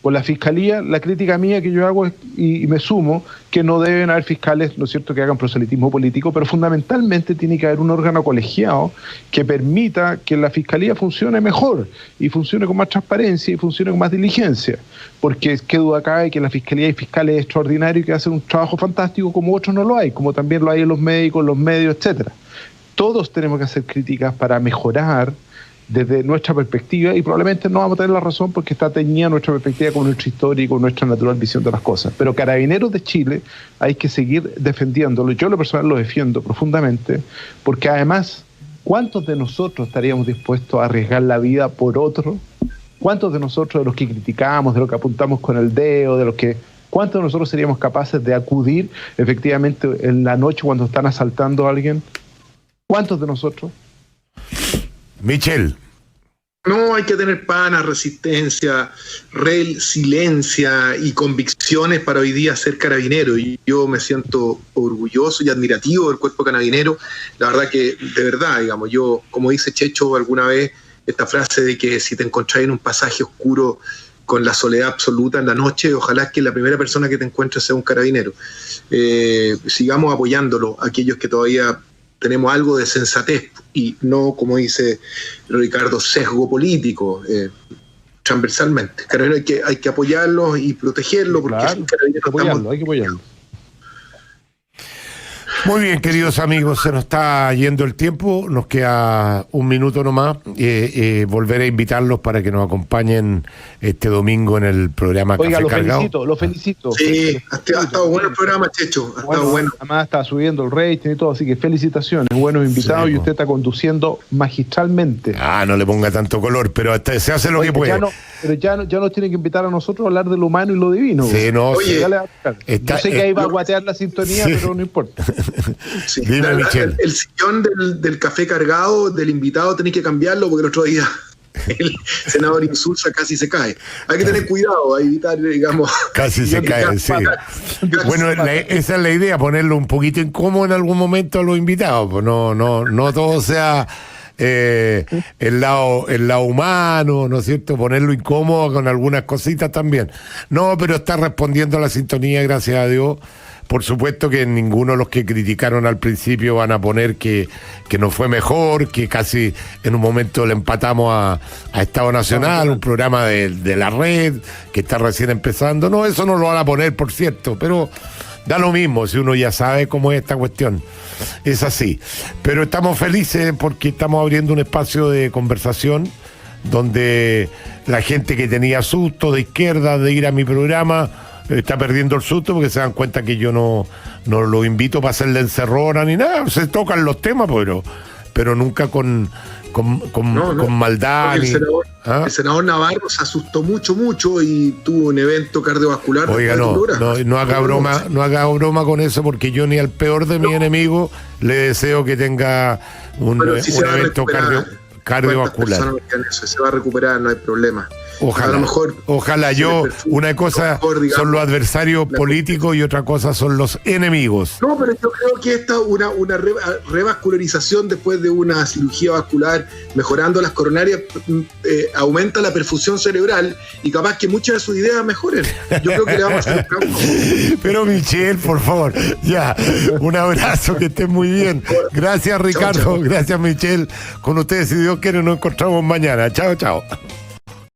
Por la Fiscalía, la crítica mía que yo hago es, y me sumo, que no deben haber fiscales, ¿no es cierto?, que hagan proselitismo político, pero fundamentalmente tiene que haber un órgano colegiado que permita que la Fiscalía funcione mejor y funcione con más transparencia y funcione con más diligencia, porque qué duda cabe que en la Fiscalía hay fiscales extraordinarios que hacen un trabajo fantástico como otros no lo hay, como también lo hay en los médicos, los medios, etcétera. Todos tenemos que hacer críticas para mejorar desde nuestra perspectiva, y probablemente no vamos a tener la razón porque está teñida nuestra perspectiva con nuestra historia y con nuestra natural visión de las cosas. Pero Carabineros de Chile hay que seguir defendiéndolo. Yo, lo personal, lo defiendo profundamente, porque además, ¿cuántos de nosotros estaríamos dispuestos a arriesgar la vida por otro? ¿Cuántos de nosotros, de los que criticamos, de los que apuntamos con el dedo, cuántos de nosotros seríamos capaces de acudir efectivamente en la noche cuando están asaltando a alguien? ¿Cuántos de nosotros? Michel. No, hay que tener pana, resistencia, resiliencia y convicciones para hoy día ser carabinero. Y yo me siento orgulloso y admirativo del cuerpo carabinero. La verdad que, de verdad, digamos, yo, como dice Checho alguna vez, esta frase de que si te encontrás en un pasaje oscuro con la soledad absoluta en la noche, ojalá que la primera persona que te encuentres sea un carabinero. Sigamos apoyándolo, aquellos que todavía tenemos algo de sensatez y no, como dice Ricardo, sesgo político, transversalmente. Hay que apoyarlos y protegerlos, porque claro, hay que apoyarlo. Muy bien, queridos amigos, se nos está yendo el tiempo, nos queda un minuto nomás. Volveré a invitarlos para que nos acompañen este domingo en el programa Café Cargado. Lo felicito. Sí, ha estado bueno el programa, Checho. Bueno. Además está subiendo el rating y todo, así que felicitaciones, buenos invitados, sí, y usted está conduciendo magistralmente. No le ponga tanto color, pero hasta se hace lo que puede. Pero ya nos tienen que invitar a nosotros a hablar de lo humano y lo divino. Sí, no, oye, yo sé que ahí va a guatear la sintonía, sí, pero no importa. Sí, dime, Michel. El sillón del Café Cargado del invitado tenéis que cambiarlo porque el otro día el senador Insulza casi se cae. Hay que tener cuidado, a evitar, digamos... Casi se cae, sí. Bueno, esa es la idea, ponerlo un poquito incómodo en algún momento a los invitados, pues no todo sea el lado humano, ¿no es cierto? Ponerlo incómodo con algunas cositas también. No, pero está respondiendo a la sintonía, gracias a Dios. Por supuesto que ninguno de los que criticaron al principio van a poner que no fue mejor, que casi en un momento le empatamos a Estado Nacional, un programa de la red que está recién empezando. No, eso no lo van a poner, por cierto, pero da lo mismo si uno ya sabe cómo es esta cuestión. Es así. Pero estamos felices porque estamos abriendo un espacio de conversación donde la gente que tenía susto de izquierda de ir a mi programa está perdiendo el susto porque se dan cuenta que yo no lo invito para hacerle encerrona ni nada. Se tocan los temas, pero nunca con maldad. El senador Navarro se asustó mucho y tuvo un evento cardiovascular. Oiga, no haga broma con eso, porque yo ni al peor de mis enemigos le deseo que tenga un evento cardiovascular. Se va a recuperar, no hay problema. Ojalá, a lo mejor, una cosa son los adversarios políticos y otra cosa son los enemigos. No, pero yo creo que esta una revascularización después de una cirugía vascular, mejorando las coronarias, aumenta la perfusión cerebral y capaz que muchas de sus ideas mejoren. Yo creo que le vamos a hacer Pero Michelle, por favor, ya, un abrazo, que estés muy bien. Gracias, Ricardo, chao. Gracias, Michelle. Con ustedes, si Dios quiere, nos encontramos mañana. Chao.